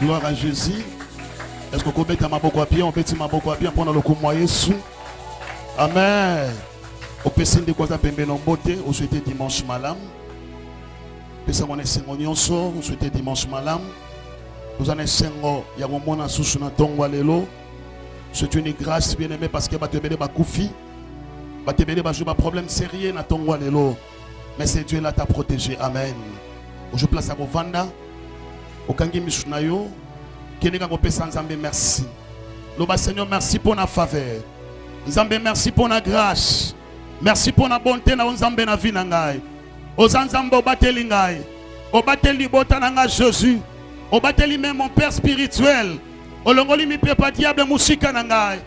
Gloire à Jésus. Est-ce que vous mettez ma boque à pied? On peut ma boque à pied pendant le coup moyen sous. Amen. Au PC de quoi t'appelle en beauté, vous souhaitez dimanche malam. Pesa mon essengo sort, vous souhaitez dimanche malam. Vous en essengo, il y a un moment sous na tongo lelo. C'est une grâce bien aimée parce que va te béné ba koufi. Va te béné ba jouer problème sérieux na tongo lelo. Mais c'est Dieu là t'a protégé. Amen. Je place à vos vanda. Au kangi mishunayo. Kenega ko pesa nzambe merci. Loba Seigneur merci pour la faveur. Nzambe merci pour la grâce. Merci pour la bonté na nzambe na vie na ngai. Ozanzambe obateli ngai. Obateli bota na ngai Jésus. Obateli même mon père spirituel. Olongoli mi pepa diable musika na ngai.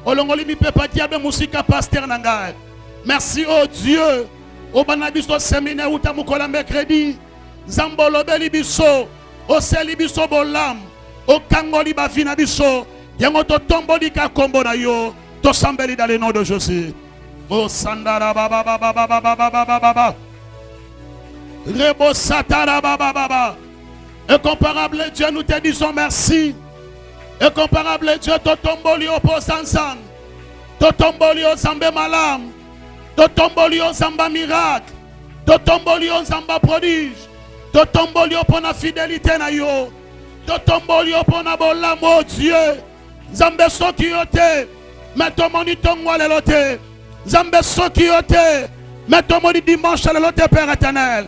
Olongoli mi pepa diable musika pasteur na ngai. Merci oh Dieu. Obana biso séminaire ou ta mukola mercredi. Nzambe lobeli biso. Oseli biso bolam. Okangoli ba vina biso. Yango to tomboli ka kombo na yo. To sambeli dans le nom de Jésus. Oh sandara baba baba baba baba baba baba. Rebo satara baba baba. Incomparable Dieu, nous te disons merci. Incomparable Dieu, to tomboli o posansan. To tomboli o zambe malam. To tomboli o zamba miracle. To tomboli o zamba prodige. To tomboli o pona fidélité na yo. To tomboli o pona bolam oh Dieu. Zambe soki yote. Mettons mon itongo le lote. Zambe soki yote. Mettons mon dimanche le lote Père éternel.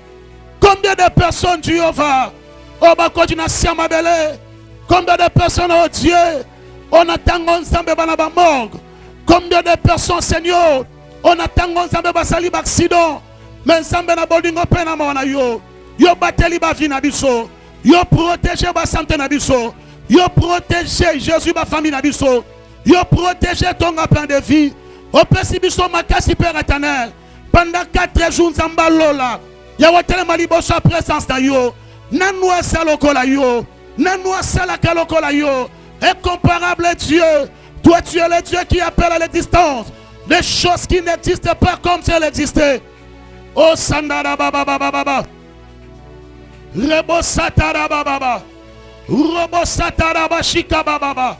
Combien de personnes tu vas? Oh bako na siama bele. Combien de personnes oh Dieu? On attend ensemble banaba morgue. Combien de personnes Seigneur? On attend ensemble basali accident. Mais ensemble na bolingo pena mona yo. Yo bateli ba vie na biso. Yo protéger ba santé na biso. Yo protéger Jésus ba famille na biso. Yo protéger ton plan de vie. Au petit biso makasi Père éternel. Pendant 4 jours nzamba lola. Ya watele malibo sa présence na yo. Nanwa salokola yo. Nanwa salaka lokola yo. Incomparable Dieu. Toi tu es le Dieu qui appelle à l'existence des choses qui n'existent pas comme si elles existaient. Oh sandara baba baba baba. Rebo satara baba baba. Robo satara bashika baba baba.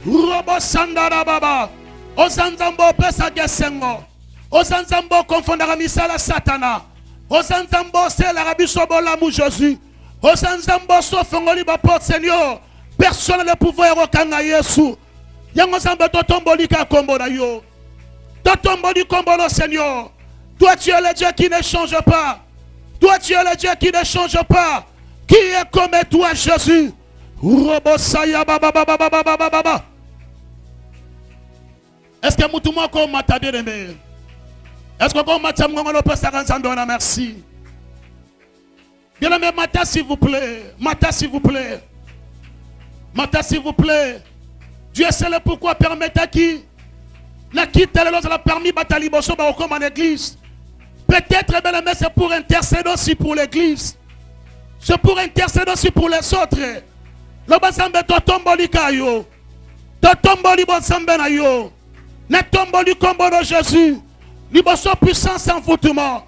Robo sandara baba. Ozanzambo pesa gesengo. Ozanzambo confondara misala satana. Ozanzambo c'est la rabiso bolamu Jésus. Ozanzambo sofongoli ba porte Seigneur. Personne ne pouvoir okanga Yesu. Yango zamba totomboli ka kombo na yo. Totomboli kombo no Seigneur. Toi tu es le Dieu qui ne change pas. Toi tu es le Dieu qui ne change pas. Qui est comme toi Jésus? Robo saya baba baba baba baba baba. Est-ce que Moutouma comme m'a bien aimé? Est-ce que comme m'a dit merci? Bien aimé, Mata s'il vous plaît. Mata s'il vous plaît. Mata s'il vous plaît. Dieu sait le pourquoi permettre qui? La quitte a permis Batali Bosso comme en église. Peut-être bien aimé c'est pour intercéder aussi pour l'église. C'est pour intercéder aussi pour les autres. Le basambe totomboli kayo. Totomboli bosambe na yo. Ne tomboli combo de Jésus. Liboso puissance et envoûtement.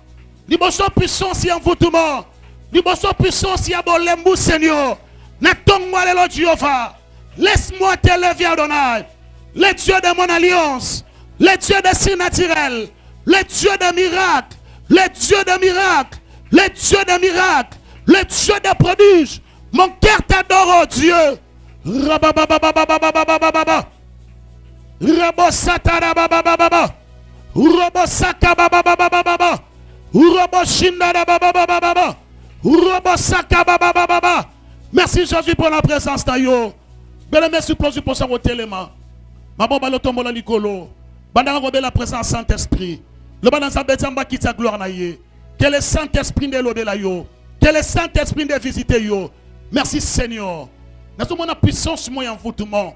Liboso puissance et envoûtement. Liboso puissance et abolembu Seigneur. Ne tombe le Jéhovah. Laisse-moi t'élever Adonai. Le Dieu de mon alliance. Le Dieu de signes naturels. Le Dieu de miracles. Le Dieu de miracles. Le Dieu de miracles. Le Dieu de prodiges. Mon cœur t'adore, oh Dieu. Rabababababababababa. Rabo satara babababa. Rabo saka bababababa. Rabo shindara babababa. Rabo saka babababa. Merci Jésus pour la présence d'ailleurs. Belle merci pour ça au téléma. Ma bomba le tombe la licolo. Bandana robe la présence Saint-Esprit. Le bandana sabetamba qui ta gloire na ye. Que le Saint-Esprit de l'obé la yo. Que le Saint-Esprit de visiter yo. Merci Seigneur. Nous sommes en puissance moyen envoûtement.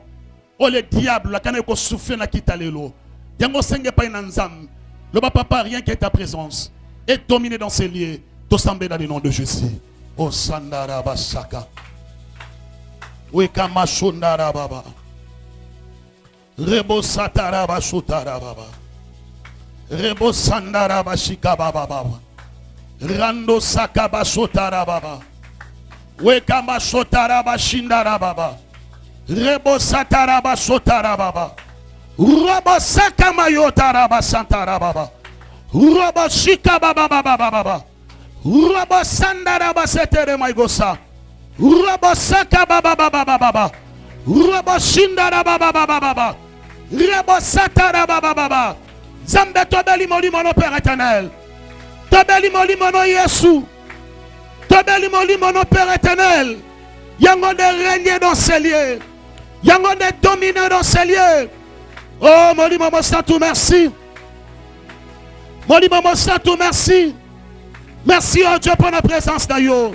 Oh le diable la canne ko souffle na kitalelo. Yango senge pa inanzam. Le papa rien que ta présence est dominé dans ces lieux. To sambe dans le nom de Jésus. Oh sandara basaka. Oui kama shundara baba. Rebo satara basutara baba. Rebo sandara bashika baba baba. Rando saka basutara baba. Wekamba sotaraba shindarababa. Rebo sataraba sotarababa. Robo sakama yotaraba santarababa. Robo shikababa baba baba. Robo sandaraba setere maigosa. Robo sakababa baba baba. Robo shindaraba baba baba. Rebo sataraba baba. Zambe tobeli moli mono Père éternel. Tobeli moli mono Yesu. Tobeli moli mono Père éternel. Yango de régner dans ces lieux. Yango de dominer dans ces lieux. Oh, moli momo santou, merci. Moli momo santou, merci. Merci oh Dieu pour la présence d'ayo.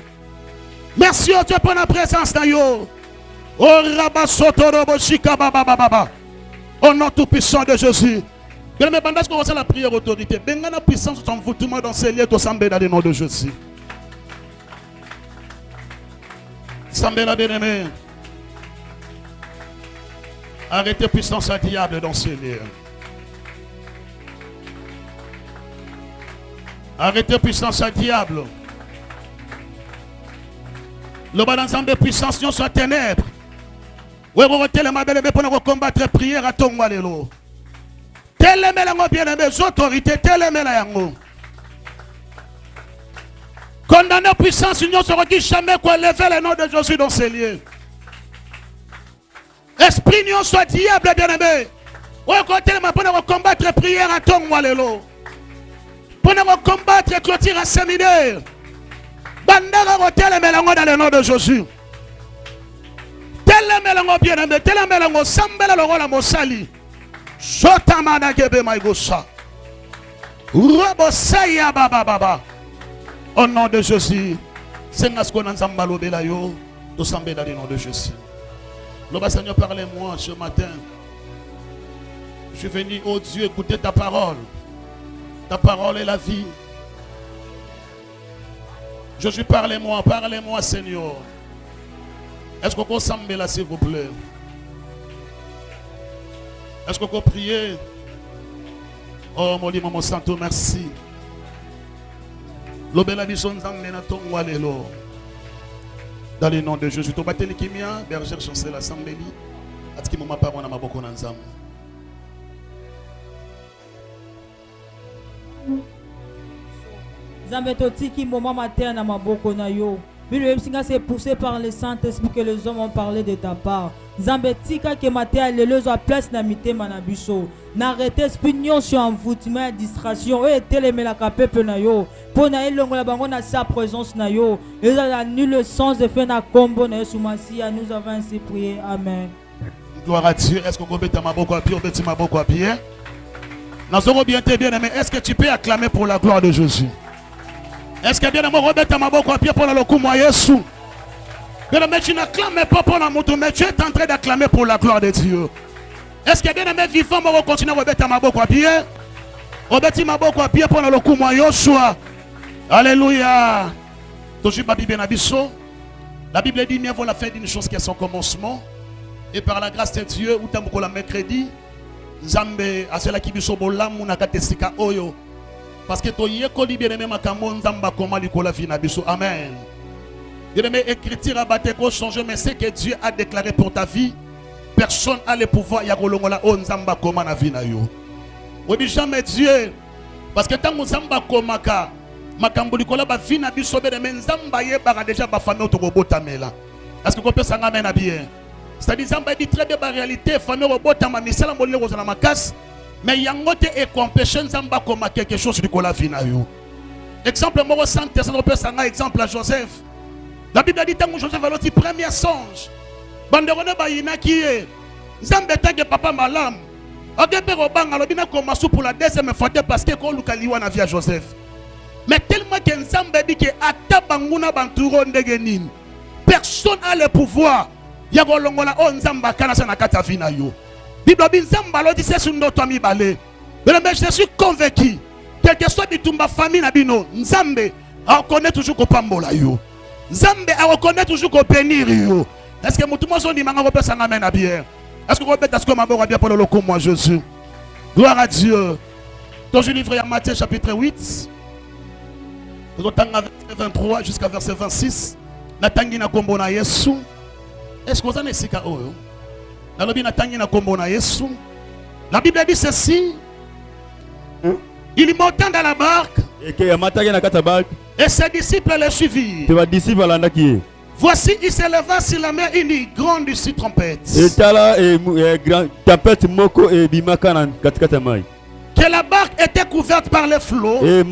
Merci oh Dieu pour la présence d'ayo. Oh rabasoto robo shika baba baba. Au nom tout puissant de Jésus. Bien aimé, pendant qu'on reçoit la prière autorité, benga la puissance de son envoûtement dans ces lieux, tout semble dans le nom de Jésus. Semble bien aimé. Arrêtez puissance à diable dans ces lieux. Arrêtez puissance à diable. Le bas d'ensemble de puissance, nous soit ténèbres. Oui, vous retenez ma belle-aimée pour combattre prière à ton walelo. Télémé la bien-aimé, les autorités, télémé la yango. Condamné puissance, union sera qui jamais quoi lever le nom de Jésus dans ces lieux. Esprit union soit diable bien-aimé. Oui, côté ma pour combattre prière à ton walelo. Pour combattre clôture à séminaire. Bandara télémé la dans le nom de Jésus. Télémé la bien-aimé, télémé la sambela le rôle à Mosali. Sotamana gebe maigosa. Robosaya baba baba. Au nom de Jésus. Sengasko nanzamba lobela yo. To sambe dans le nom de Jésus. Le Seigneur, parlez-moi ce matin. Je suis venu, oh Dieu, écouter ta parole. Ta parole est la vie. Je suis parlez-moi, parlez-moi Seigneur. Est-ce qu'on peut s'embêter là s'il vous plaît? Est-ce qu'on peut prier? Oh mon Dieu, mon santo, merci. L'obéla dit son zambé na ton walelo. Dans le nom de Jésus, tu battez l'équimia, berger chancel l'assemblée. Atki mama pa wana maboko na nzambe. Zambé totiki moment matin na maboko na yo. Mais le Singa s'est poussé par le Saint-Esprit que les hommes ont parlé de ta part. Zambé tika ke matin le lezo a place na mité manabiso. N'arrêtez spignon sur envoûtement, distraction. Et télémé la peuple na yo. Pour na elongo la bango na sa présence na yo. Et ça annule le sens de faire na combo na Yesumasia. Nous avons ainsi prié. Amen. Gloire à Dieu. Est-ce qu'on peut mettre ma boko à pied? On peut mettre ma boko à pied? Nous sommes bien aimé. Est-ce que tu peux acclamer pour la gloire de Jésus? Est-ce que bien aimé, remettre ma boko à pied pour le coup moi Yesu? Bien aimé, tu n'acclames pas pour la moto, mais tu es en train d'acclamer pour la gloire de Dieu. Est-ce que bien aimé, vivant, on va continuer à remettre ma boko à pied? Remettre ma boko à pied pour le coup moi Yoshua. Alléluia. Toujours ma Bible nabiso. La Bible dit mieux vaut la fin d'une chose qui est son commencement. Et par la grâce de Dieu, ou tant que la mercredi, Nzambe a cela qui biso bolamu na katesika oyo. Parce que to yekoli bien aimé makambo Nzamba comment likola vie na biso. Amen. Bien aimé, écriture à bateko changer, mais c'est que Dieu a déclaré pour ta vie. Personne n'a le pouvoir ya kolongola o Nzamba comment na vie na yo. Oui jamais Dieu. Parce que tant que Nzamba komaka makambo likola ba vie na biso bien aimé Nzamba yebaka déjà ba famille to botamela. Est-ce que vous pouvez s'engager na bien? C'est-à-dire Nzamba dit très bien la réalité famille robotama misala molé kozana makasi. Mais yangote et compétition Nzamba comme quelque chose du kola vie na yo. Exemple moi santé ça peut s'engager exemple à Joseph. La Bible dit tant que Joseph a le premier songe. Banderone ba yina qui est Nzamba tangue papa malam. Ogepe robanga lobina comme sou pour la deuxième fois parce que ko lukaliwa na vie à Joseph. Mais tellement que Nzamba dit que ata banguna banturo ndenge nini. Personne n'a le pouvoir. Yago longola o Nzamba kana sana kata vie na yo. Bible dit Nzamba lo dit c'est sur notre ami balé. Mais je suis convaincu quel que soit bitumba famille na bino Nzambe a reconnaît toujours ko pambola yo. Nzambe a reconnaît toujours ko bénir yo. Est-ce que mutumo so ni manga ko pesa ngame na bien? Est-ce que vous pouvez est-ce que ma bien pour le coup moi Jésus? Gloire à Dieu. Dans le livre de Matthieu chapitre 8 verset 23 jusqu'à verset 26. natangi na kombo na Yesu. Est-ce que vous en êtes oyo? Nalobi natangi na kombo na Yesu. La Bible dit ceci. Il monta dans la barque. Et ses disciples le suivirent. Voici, il s'éleva sur la mer une grande trompette. Que la barque était couverte par les flots. Et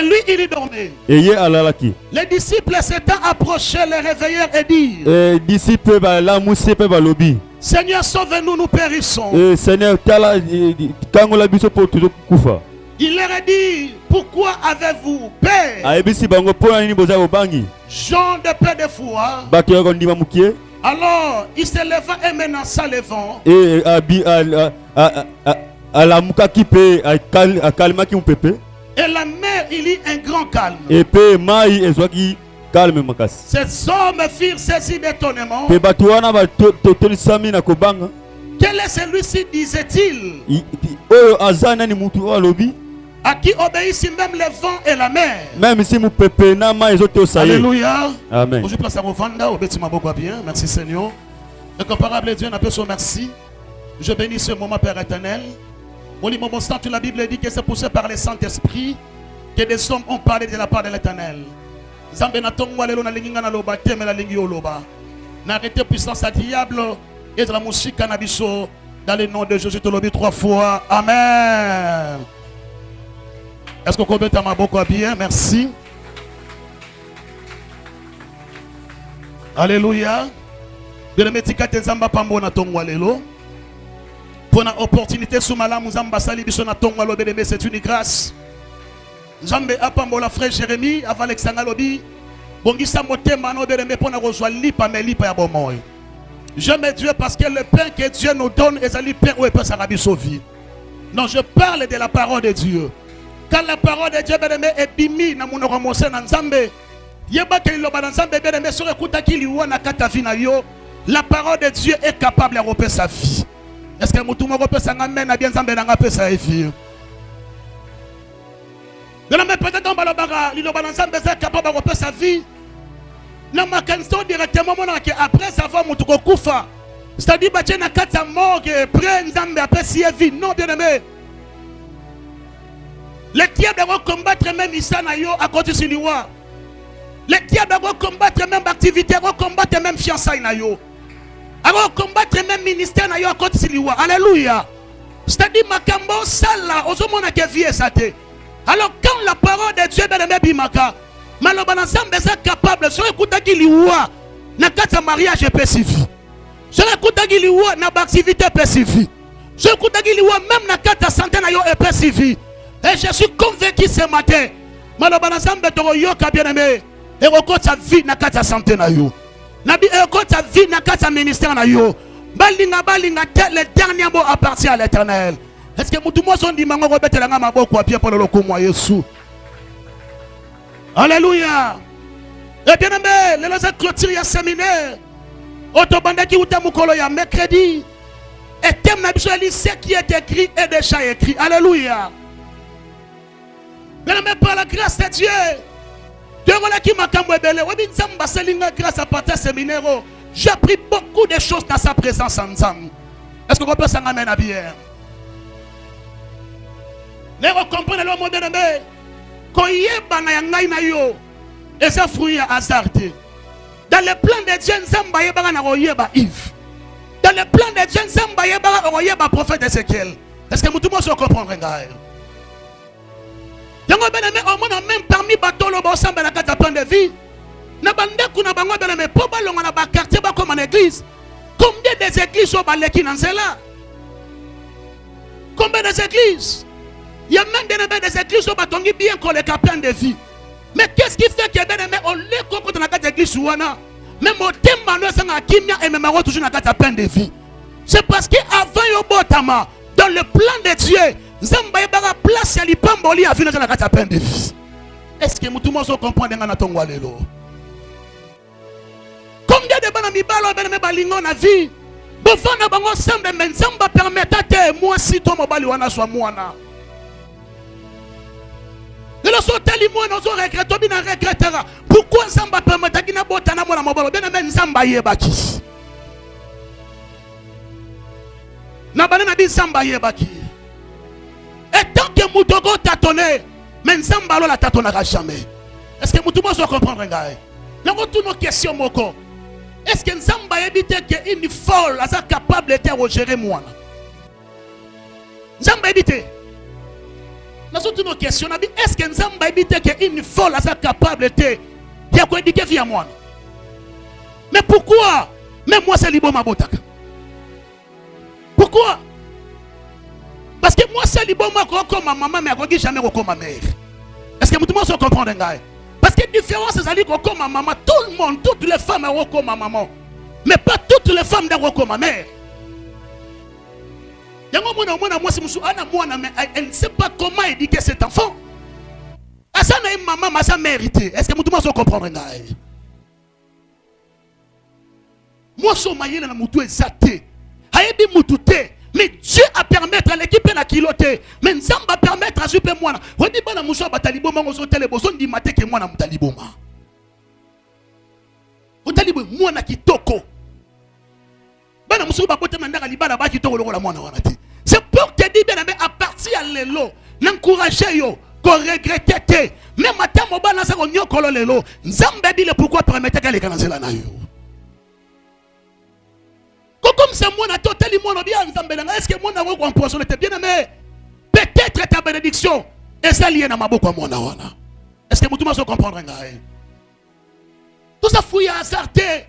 lui, il y dormait. Les disciples s'étant approchés, les réveillèrent et dirent: Seigneur, sauve-nous, nous périssons. Il leur a dit: pourquoi avez-vous peur? Jean de peu de foi. Alors il se leva et menaça le vent. Et la mer, il y eut un grand calme. Ces hommes firent saisis d'étonnement. Quel est celui-ci, disait-il, à qui obéissent même le vent et la mer? Alléluia. Amen. Je place à vos vanda, obéissez-moi beaucoup bien. Merci Seigneur. Incomparable Dieu, n'appelle son merci. Je bénis ce moment, Père éternel. Au moment où la Bible dit que c'est poussé par le Saint-Esprit que des hommes ont parlé de la part de l'éternel. N'arrêtez puissance à diable et de la musique cannabiso dans le nom de Jésus. Te l'obéis 3 fois. Amen. Est-ce que vous comprenez ma beaucoup bien? Merci. Alléluia. De la médicate Zamba Pambo na tongwa lelo. Pour une opportunité sous malam Zamba sali biso na tongwa lobe de c'est une grâce. Zambe apambo la frère Jérémie avant Alexandre lobi. Bongisa motema no be de pour na rejoindre lipa mais lipa ya bomoy. J'aime Dieu parce que le pain que Dieu nous donne est le pain où il peut s'arraber sa vie. Non, je parle de la parole de Dieu. Quand la parole de Dieu est bimi na munoko mose na nzambe, yeba ke loba na nzambe be sur écoute ki liwa na kata vie na yo, la parole de Dieu est capable de repérer sa vie. Est-ce que mutu mo repérer sa ngamen na bien nzambe na ngapé sa vie? De la même peut-être on va le loba na nzambe est capable de repérer sa vie. Na makanso directement mona ke après savoir mutu ko kufa. C'est-à-dire ba na kata morgue prend nzambe après si vie non bien aimé. Les diables vont combattre même Isanayo à côté de Siliwa. Les diables vont combattre même activité, vont combattre même fiançailles Nayo. Vont combattre même ministère Nayo à côté de Siliwa. Alléluia. C'est-à-dire Makambo Sala, Ozomona Kevi Esate. Alors quand la parole de Dieu est bien bimaka, Malobanasam est capable, sur écoute Giliwa, na kata mariage pécifique. Sur écoute Giliwa, na activité pécifique. Sur écoute Giliwa, même na kata santé Nayo est pécifique. Et je suis convaincu ce matin, Malobanazambe Toroyoka bien-aimé, et recote sa vie na kata santé na yo. Nabi et recote sa vie na kata ministère na yo. Balinga le dernier mot appartient à l'Éternel. Est-ce que mutu mo son di mango robete la ngama boko apia pour le lokumo Yesu? Alléluia. Et bien-aimé, les lois clôture ya séminaire. Otobanda ki uta mukolo ya mercredi. Et thème na biso ce qui est écrit est déjà écrit. Alléluia. Mais par la grâce de Dieu, j'ai appris beaucoup de choses dans sa présence ensemble. Est-ce que vous pouvez s'en amener à bien? Vous comprenez le mot de l'homme? Quand il y a un fruit hasardé. Dans le plan de Dieu, Nzamba yeba na royeba Yves. Dans le plan de Dieu, Nzamba yeba prophète Ézéchiel. Est-ce que vous pouvez comprendre? Yango beneme omona même parmi batolo ba osamba na kata plan de vie na bandeku na bango beneme po balonga na ba quartier ba comme en église. Combien des églises au baleki na nzela? Combien des églises? Il y a même des églises au batongi bien qu'on les plan de vie. Mais qu'est-ce qui fait que beneme on les comprend na kata église ouana même au temba no sanga kimia et même toujours na kata plan de vie. C'est parce que avant yo botama dans le plan de Dieu Zamba yebara place ya lipamboli afina na kata peine de vie. Est-ce que mutu mozo comprendre ngana tongwa lelo? Combien de bana mibalo bana balingo na vie? Bofana bango semble men Zamba permettate moi si to mobali wana so mwana. Le le soteli moi nous regrettons bien regrettera. Pourquoi Nzamba permet qui na botana mona mobolo bien mais Nzamba yebaki. Na banana bi Nzamba yebaki. Et tant que Moutogo tâtonné, mais Nzamba la tâtonnera jamais. Est-ce que Moutogo doit comprendre ngai? N'a pas toutes nos questions moko. Est-ce que Nzamba évite que une folle a capable de gérer moi? Nzamba évite. Nous avons toutes nos questions. Est-ce que Nzamba évite que une folle a capable de éduquer via moi? Mais pourquoi? Même moi c'est libo mabotaka. Pourquoi? Parce que moi c'est libo comme ma maman mais je jamais comme ma mère. Est-ce que tout le monde comprend ngai? Parce que la différence c'est comme ma maman, tout le monde, toutes les femmes sont comme ma maman. Mais pas toutes les femmes sont comme ma mère. Elle ne sait pas comment éduquer cet enfant. Ça n'a une maman, ça mérité. Est-ce que tout le monde comprend? Moi, je suis maillé dans la moutou exacté. Mais Dieu a permettre à l'équipe de kiloter. Mais Nzamba va permettre à super moi. On dit bon amusha bataliboma aux hôtels besoin di maté que moi na mutaliboma. Utalibo moi na kitoko. Bana musu ba bote mandaka libala ba kitoko lokola mwana wana ti. C'est pour te dire bien mais à partir à lelo, n'encourager yo, ko regretter te. Même matin mo bana sa ko nyokolo lelo. Nzamba dit le pourquoi permettre qu'elle kanazela na yo. Comme c'est moi, totalement bien, est-ce que moi, je empoisonné bien aimé? Peut-être ta bénédiction est ça lié à ma bouche. Est-ce que vous pouvez comprendre? Tout ça fouille à hasarder.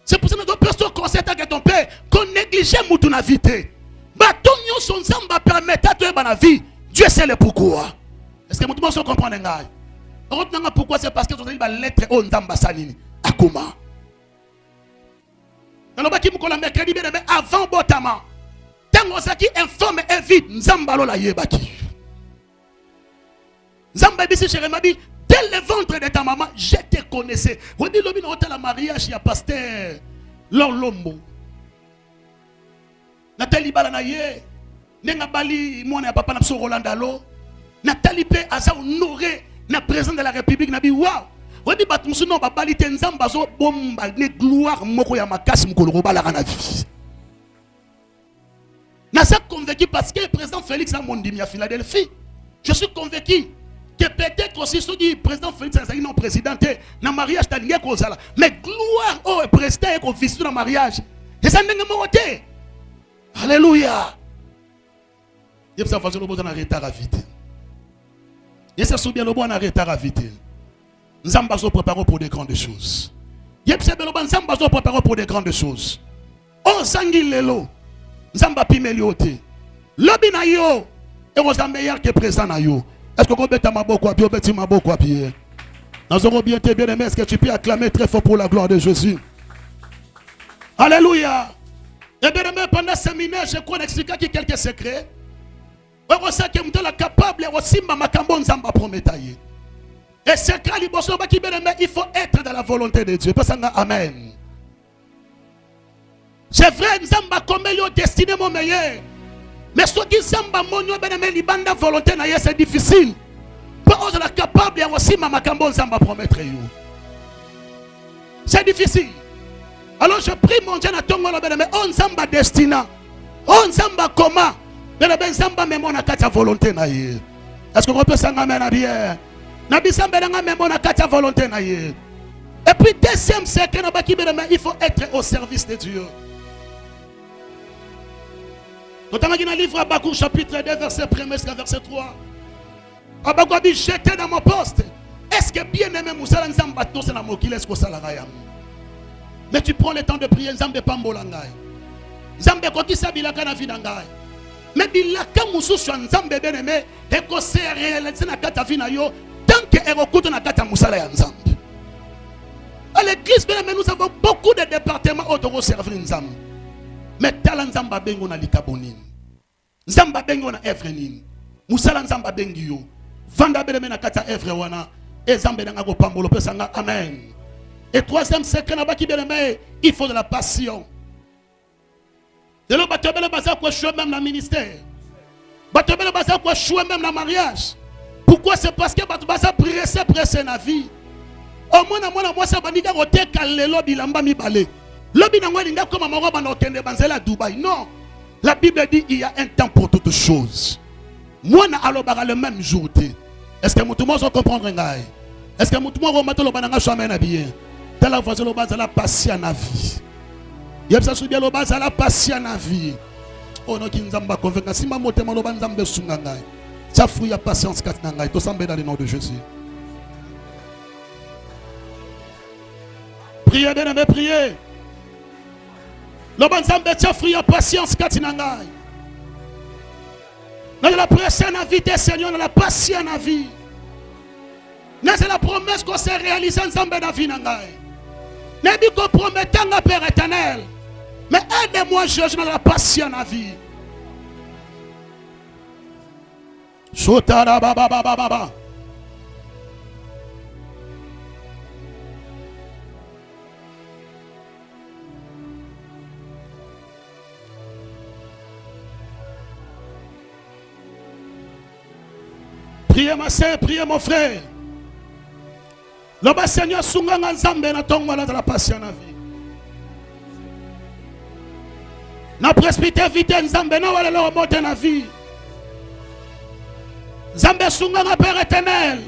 C'est pour ça que nous devons constater que ton père, qu'on néglige mon invité. Batonio son zamba permettre à toi dans la vie. Dieu sait le pourquoi. Est-ce que vous pouvez comprendre? Pourquoi? C'est parce que vous avez la lettre au Nzamba Salini. Akuma. Avant Botama, tant que informe et vite, Nzamba la yebaki. Nzamba bisi chérie m'a dit, dès le ventre de ta maman, je te connaissais. On dit l'homme dans la mariage, il y a pasteur Lombo. Nathalie Balanaye, Nenga Bali, moi n'a papa n'a pas Rolandalo. Nathalie P. Asa honoré, na président de la République, n'a dit waouh. On dit bat musuno ba bali Nzamba zo bomba ne gloire moko ya makasi mukolo ba la kana vie. Na ça convaincu parce que le président Félix a mondimi à Philadelphie. Je suis convaincu que peut-être aussi ce dit président Félix a non présidenté na mariage talinga kozala. Mais gloire au président et au fils dans mariage. Et ça n'enga moté. Alléluia. Il y a ça façon le bon en retard à vite. Et ça sous bien le bon en retard à vite. Nzamba se prépare pour des grandes choses. Nzamba se prépare pour des grandes choses. On s'angile lelo. Nzamba pimeliote. Lobi na yo. Et on est meilleur que présent na yo. Est-ce que vous bêtez ma beaucoup à pied, bêtez ma beaucoup à pied? Nous avons bien été bien aimés. Est-ce que tu peux acclamer très fort pour la gloire de Jésus? Alléluia. Et bien aimé, pendant ce séminaire, je crois expliquer quelques secrets. On sait que nous sommes capables aussi de makambo Nzamba prometaye. Et c'est quand il faut être dans la volonté de Dieu. Amen. C'est vrai, Nzamba comme il est destiné mon meilleur. Mais ce qui Nzamba mon libanda volonté c'est difficile. Pour être capable aussi makambo Nzamba promettre. C'est difficile. Alors je prie mon Dieu à ton nom, mais on Nzamba destina. On Nzamba comment? Mais Nzamba même on a ta volonté. Est-ce que vous pouvez s'en amener à bien? Et puis deuxième secret, il faut être au service de Dieu. Quand on a le livre Abakou chapitre 2 verset 1 jusqu'à verset 3. Abakou a dit j'étais dans mon poste. Est-ce que bien aimé Moussa Nzamba c'est la mokile est-ce que ça la raya? Mais tu prends le temps de prier Nzamba pambolangai. Nzamba koti sabilaka na vidangai. Mais bilaka Moussa sur Nzamba bien aimé et que c'est réalisé na kata vina yo. Tant que à l'église, nous avons beaucoup de départements autour servir Nzamba. Mais talent Nzamba bengo na likabonin. Nzamba bengo na evrenin. Musala Nzamba bengio. Vanda bele na kata evre wana. Et Nzamba na go pambolo pesanga. Amen. Et troisième secret na baki bele il faut de la passion. De l'eau batobele basa quoi choix même la ministère. Batobele basa quoi choix même la mariage. Pourquoi? C'est parce que tu vas pressé na vie. Au moins moi ça va dire que tu as lobby lamba mi balé. Lobby na ngwa comme mama ba na okende banzela Dubaï. Non. La Bible dit il y a un temps pour toutes choses. Moi na alobara le même jour. Est-ce que tout le monde comprendre ngai? Est-ce que tout le monde va matolo bananga somme na bien? Tala voisin lo basa la patient na vie. Yeb sa subia lo basa la patient na vie. Oh non qui nzamba convaincre si ma motema lo banzambe sunga ngai. Ça fruit à patience kat na ngai. To sambe dans le nom de Jésus. Priez bien aimé, priez. Le banzambe ça fruit à patience kat na ngai. Dans la presse na vie des Seigneur, dans la patience na vie. C'est la promesse qu'on s'est réalisée ensemble dans la vie. N'est pas qu'on promettait à Père éternel. Mais aide-moi, Jésus, dans la patience dans la vie. Chotara baba baba baba. Priez ma soeur, priez mon frère. Le Seigneur Sunganga Nzambe na tongo la la patience na vie. Na presbytère vite Nzambe na wala le monter na vie. Nzambe Sunganga Père éternel.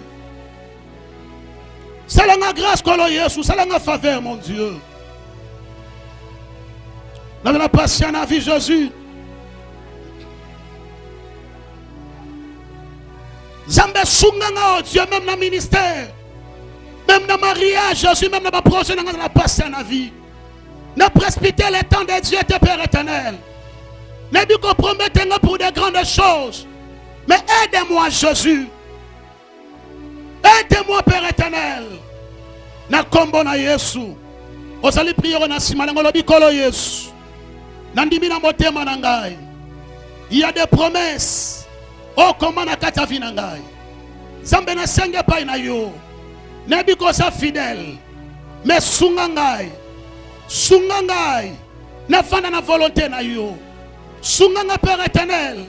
Salanga grâce kolo Yesu, salanga faveur mon Dieu. Dans la patience na vie Jésus. Nzambe Sunganga oh Dieu même dans ministère. Même dans le mariage, Jésus, même dans le projet, dans la patience dans la vie. Ne presbytez le temps de Dieu, tes Père éternel. Ne vous compromettez pour des grandes choses. Mais aidez-moi, Jésus. Aidez-moi, Père éternel. Na kombo na Yesu. Osali prière na simalango lobi kolo Yesu. Nandimi na motema na ngai. Il y a des promesses. Oh, comment na kata vi na ngai. Zambe na senge pa na yo. Nebi kosa fidèle. Mais sungangai. Sungangai. Ne fanda na volonté na yo. Sunganga Père éternel.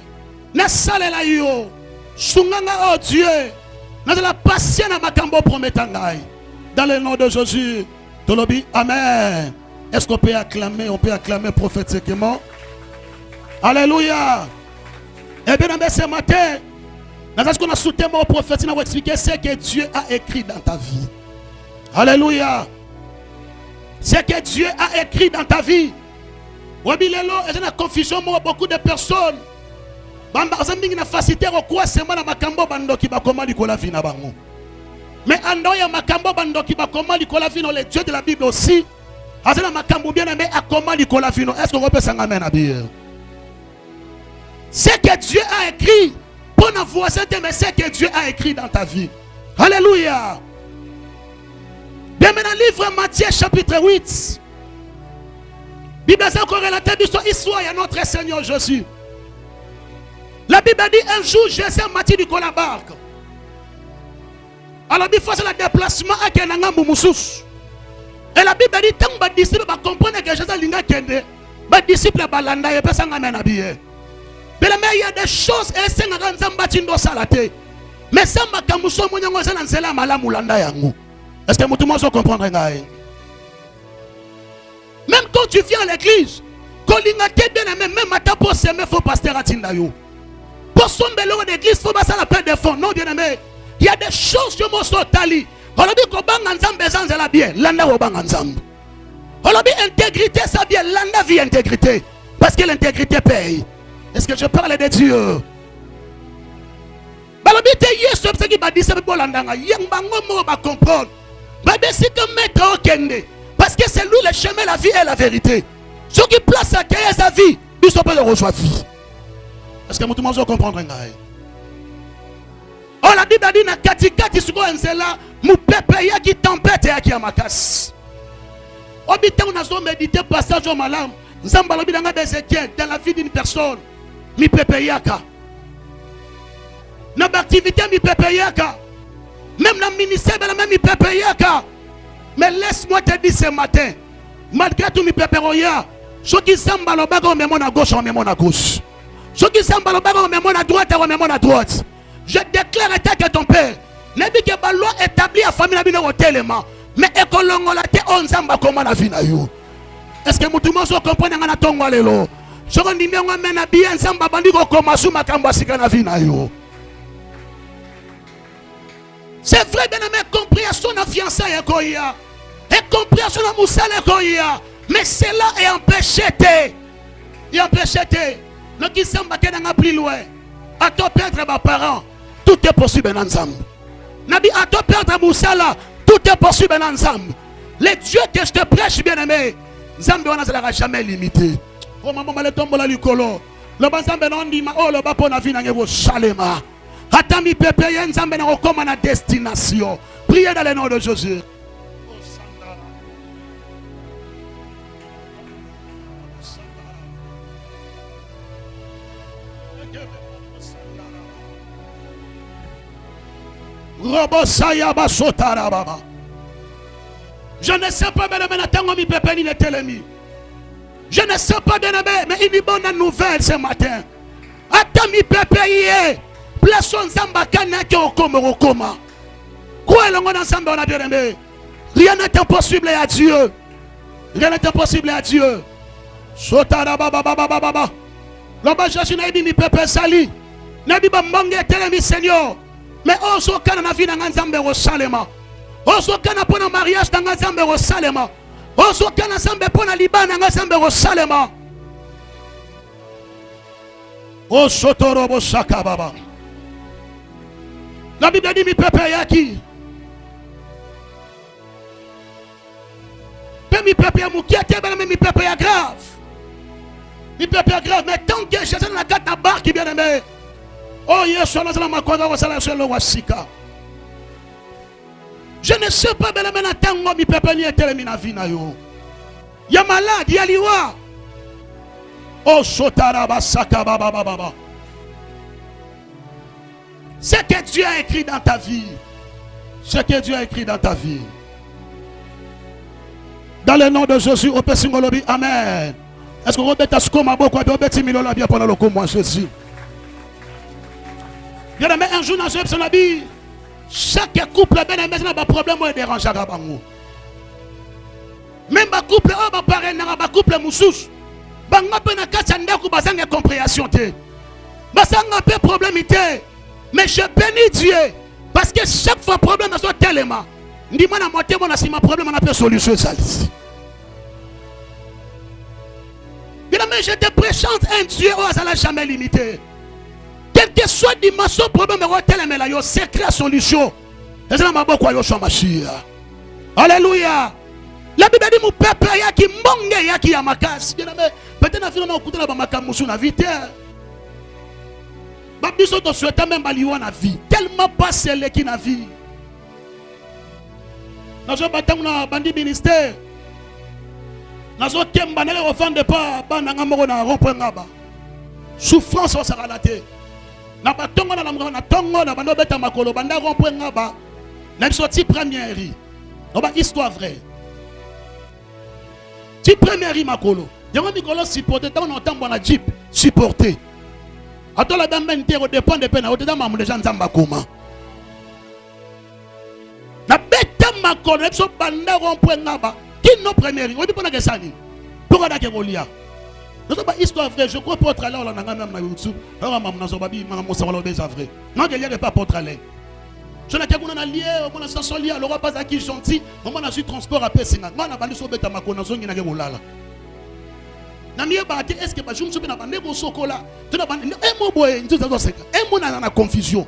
Ne sale la yo. Sunganga oh Dieu. Na de la patience na makambo prometangai. Dans le nom de Jésus. Tolobi amen. Est-ce qu'on peut acclamer? On peut acclamer prophétiquement. Alléluia. Et bien ce matin. Dans ce qu'on a soutenu mon prophète, on va expliquer ce que Dieu a écrit dans ta vie. Alléluia. Ce que Dieu a écrit dans ta vie. Il y a une confusion pour beaucoup de personnes. Mais andoya makambo bandoki bakoma likola vino le Dieu de la Bible aussi. Azana makambo bien aimé akoma likola vino. Est-ce qu'on peut s'engamer à bien? Ce que Dieu a écrit. Pour avoir cette message que Dieu a écrit dans ta vie. Alléluia. Bien maintenant, livre Matthieu chapitre 8. Bible a encore relaté l'histoire de notre Seigneur Jésus. La Bible dit un jour Jésus Matthieu du la barque. Alors il faut le déplacement à Kenanga Moumoussous. Et la Bible dit tant que les disciples comprennent que Jésus a linga kende, les disciples balanda et personne n'amène à bien. Mais il y a des choses et c'est un zambatindo salate. Mais ça m'a kamuso monyango ça n'ensela malamulanda yango. Est-ce que tout le monde comprend? Même quand tu viens à l'église, quand il y a bien même matin pour s'aimer, il faut pasteur à Tindayo. Pour son belo d'église, il faut passer la paix de fond. Non, bien aimé. Il y a des choses que moi suis tali. On a dit qu'on bang ensemble, c'est la bien. Landa ou bang ensemble. On a dit intégrité, ça bien. Landa vie intégrité. Parce que l'intégrité paye. Est-ce que je parle de Dieu? Parce que c'est lui le chemin, la vie et la vérité. Ceux qui placent à créer sa vie, ils sont pas de rejoindre vie. Est-ce que tout le monde comprend? Oh, la Bible dit na katikati suko enzela mu pepe ya ki tempête ya ki amakas. Obité on a zo méditer passage au malam. Nzamba lobi nga d'Ézéchiel dans la vie d'une personne. Mi pepe yaka. Na activité mi pepe yaka. Même dans le ministère même mi pepe yaka. Mais laisse-moi te dire ce matin, malgré tout mi pepe roya, ceux qui samba lo bago on met mon à gauche, on met mon à gauche. Ceux qui samba lo bago on met mon à droite, on met mon à droite. Je déclare état que ton père. Nebi que ba loi établie à famille na bino hotelema. Mais ekolongola te onzamba comment la vie na yo. Est-ce que mutu mo so comprendre ngana tongo lelo? Soko ndimi ngo mena bien nzamba bandi ko koma su makambo asika na vie na yo. C'est vrai, bien aimé, compréhension de fiançailles et compréhension de moussala mais cela est empêché. Il est empêché. Nous qui sommes plus loin. À toi perdre mes parents, tout est possible ensemble. Nabi, à toi perdre moussala, tout est possible ensemble. Les dieux que je te prêche, bien aimé, Zambi on n'a jamais limité. Oh maman, le tombe la lucolo. Le bazambe non dit ma oh le bapon a vu n'angevo salema. Atami pepe yenzambe na okoma na destination. Priez dans le nom de Jésus. Je ne sais pas bien aimé mi pepe ni le telemi. Je ne sais pas bien aimé mais une bonne nouvelle ce matin. Atami pepe yé. Plaçons Zamba Kanake au Koma. Quoi est l'on ensemble on a bien aimé? Rien n'est impossible à Dieu. Rien n'est impossible à Dieu. Sotara baba baba baba. L'homme Jésus n'a dit mi peuple sali. N'a dit pas manquer tel Seigneur. Mais oso kana na vie dans Nzambe au Salema. Oso kana pour un mariage dans Nzambe au Salema. Oso kana Nzambe pour un Liban dans Nzambe au Salema. O sotoro saka baba. La Bible dit mi peuple yaki. Mais mi peuple moukiate mais mi peuple est grave. Mi peuple est grave mais tant que Jésus dans la carte à barre qui bien aimé. Oh yes, on a la makonda wa sala sur le wasika. Je ne sais pas bien aimé tango mi peuple ni etelemi na vie na yo. Ya malade ya liwa. Oh sotara basaka baba baba. Ce que Dieu a écrit dans ta vie. Ce que Dieu a écrit dans ta vie. Dans le nom de Jésus, au Pessingolobi, Amen. Est-ce que vous êtes à ce qu'on m'a beaucoup de milona bien pendant le coup, moi, Jésus? Bien aimé, un jour dans ce vie, chaque couple, bien aimé, n'a pas de problème, il dérange à Rabangou. Même un couple, oh, ma parrain, un couple, moussous. Banga pena katsanda ku bazanga compréhension té. Bazanga pe problème té. Mais je bénis Dieu parce que chaque fois problème soit tellement. Ndi mana moté mon asima problème on a pas solution ça. Bien mais je te présente un Dieu où ça n'a jamais limité. Quel que soit dimension problème on tellement là yo secret solution. Et ça m'a beaucoup yo Machia. Alléluia. La Bible dit mon peuple yaki mbonge yaki ya makasi. Peut-être na filo na okuta na ba makamusu na vie. Ba biso to souhaita même baliwa na vie. Tellement pas celle qui na vie. Na zo batang na bandi ministère. Na zo kemba na le ofande pas bana ngamoko na rompre ngaba. Souffrance au saralate. Na batongo na tongo na bando beta makolo banda rompre ngaba. Na biso ti première ri. No ba histoire vraie. Ti première ri makolo. Yango mikolo supporté tant on entend bon na jeep supporté. Attends la dame intérêt dépend de peine au dedans mamu de gens nzamba koma. Na beta makolo biso banda rompre ngaba. Qui no première ri? Obi pona kesani. Pourquoi da ke rolia? Nous ba histoire vraie, je crois porte là on a même na YouTube. Alors mamu na so babi mamu so wala déjà vrai. Non que lié pas porte là. Je n'ai qu'à vous en lié, on a sans lié, alors pas à qui gentil, on a su transport à Pessinga. Moi, on a bandu sur Beta Makona, zone n'a pas là. Namie Bati, est-ce que je me suis bien abandonné au chocolat? Tu n'as pas un mot boy, tout ça, c'est un mot dans la confusion.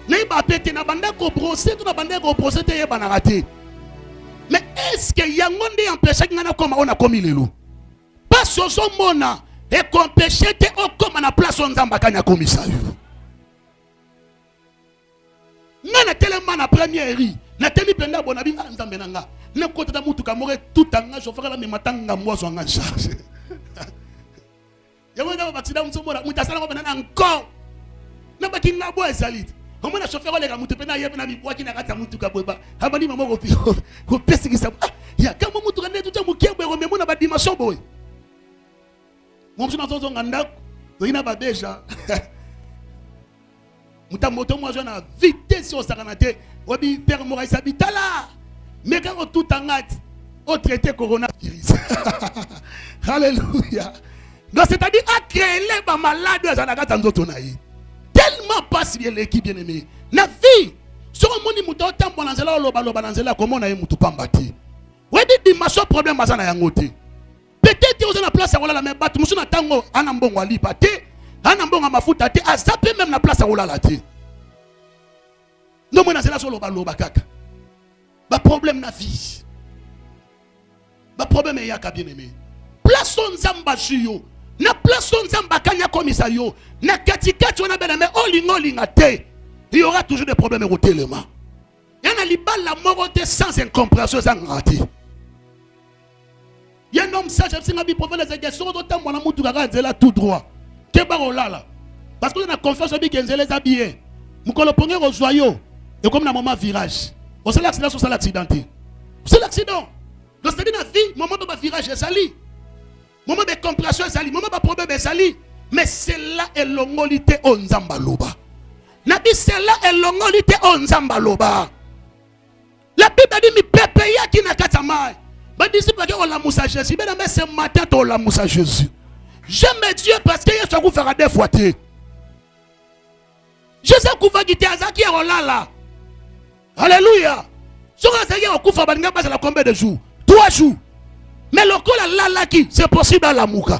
N'est pas pété, n'a pas de procès, tu n'as pas de procès, tu n'as pas raté. Mais est-ce que Yangonde empêche que comme on a commis les loups? Pas sur son mona, et qu'on pêche, comme on a place en Zambakanya commissaire. Nana tellement na première ri na temi penda bonabi nzambe nanga na kota da mutu kamore tout anga chauffeur la mematanga mwazo nga charge ya wona batida mtsomora mutasala ko banana encore na bakinga bo esalit omo na chauffeur le ka mutu pena yebe na mibwaki na kata mutu ka boba habani mama ko pesi ki sa ya kama mutu ka netu tamu kebe ko memona ba dimension boy mo msuna zozo nganda ina ba deja Muta moto moi na vitesse au sakanate. Obi père Moraïs habitala. Mais quand tout en a au traité coronavirus. Alléluia. Donc c'est-à-dire à créer les malades à Zanagata Nzotonaï. Tellement pas si bien l'équipe bien aimée. Na vie. Sur un moni muta autant bonanzela loba loba nanzela comment na mutu pambati. Ouais dit dimanche problème azana yangote. Peut-être vous avez la place à la même batte musu na tango anambongo ali pate. Anambongo mafuta te azape même la place à la te. Non moi nanzela so loba loba kaka. Ba problème na vie. Ba problème ya ka bien aimé. Place on zamba yo. Na place on zamba kanya komisa yo. Na katikati on a bien aimé olingolinga te. Il y aura toujours des problèmes au téléma. Il y a la mort sans incompréhension, sans raté. Il y a un homme sage, je suis prophète des questions, d'autant mon amour tout droit. Parce que nous avons confiance en lui qu'il les habillés. Nous colopons au joyau. Et comme dans un moment virage. On sait l'accident, c'est l'accidenté. C'est l'accident. Donc c'est la vie, moment de virage est sali. Moment de compréhension est sali. Moment de problème est sali. Mais c'est là et l'ongolité on zambaloba. Nabi cela est l'ongolité on zambaloba. La Bible dit mi pepe ya ki na katama. Ba disciple que on la moussa Jésus. Mais ce matin on la moussa Jésus. J'aime Dieu parce que Yesu vous fera des fois te. Jésus ku va quitter azaki on là. Alléluia. Sur azaki on kufa ba nga basa la combien de jours? 3 jours. Mais le col là qui c'est possible à la mouka.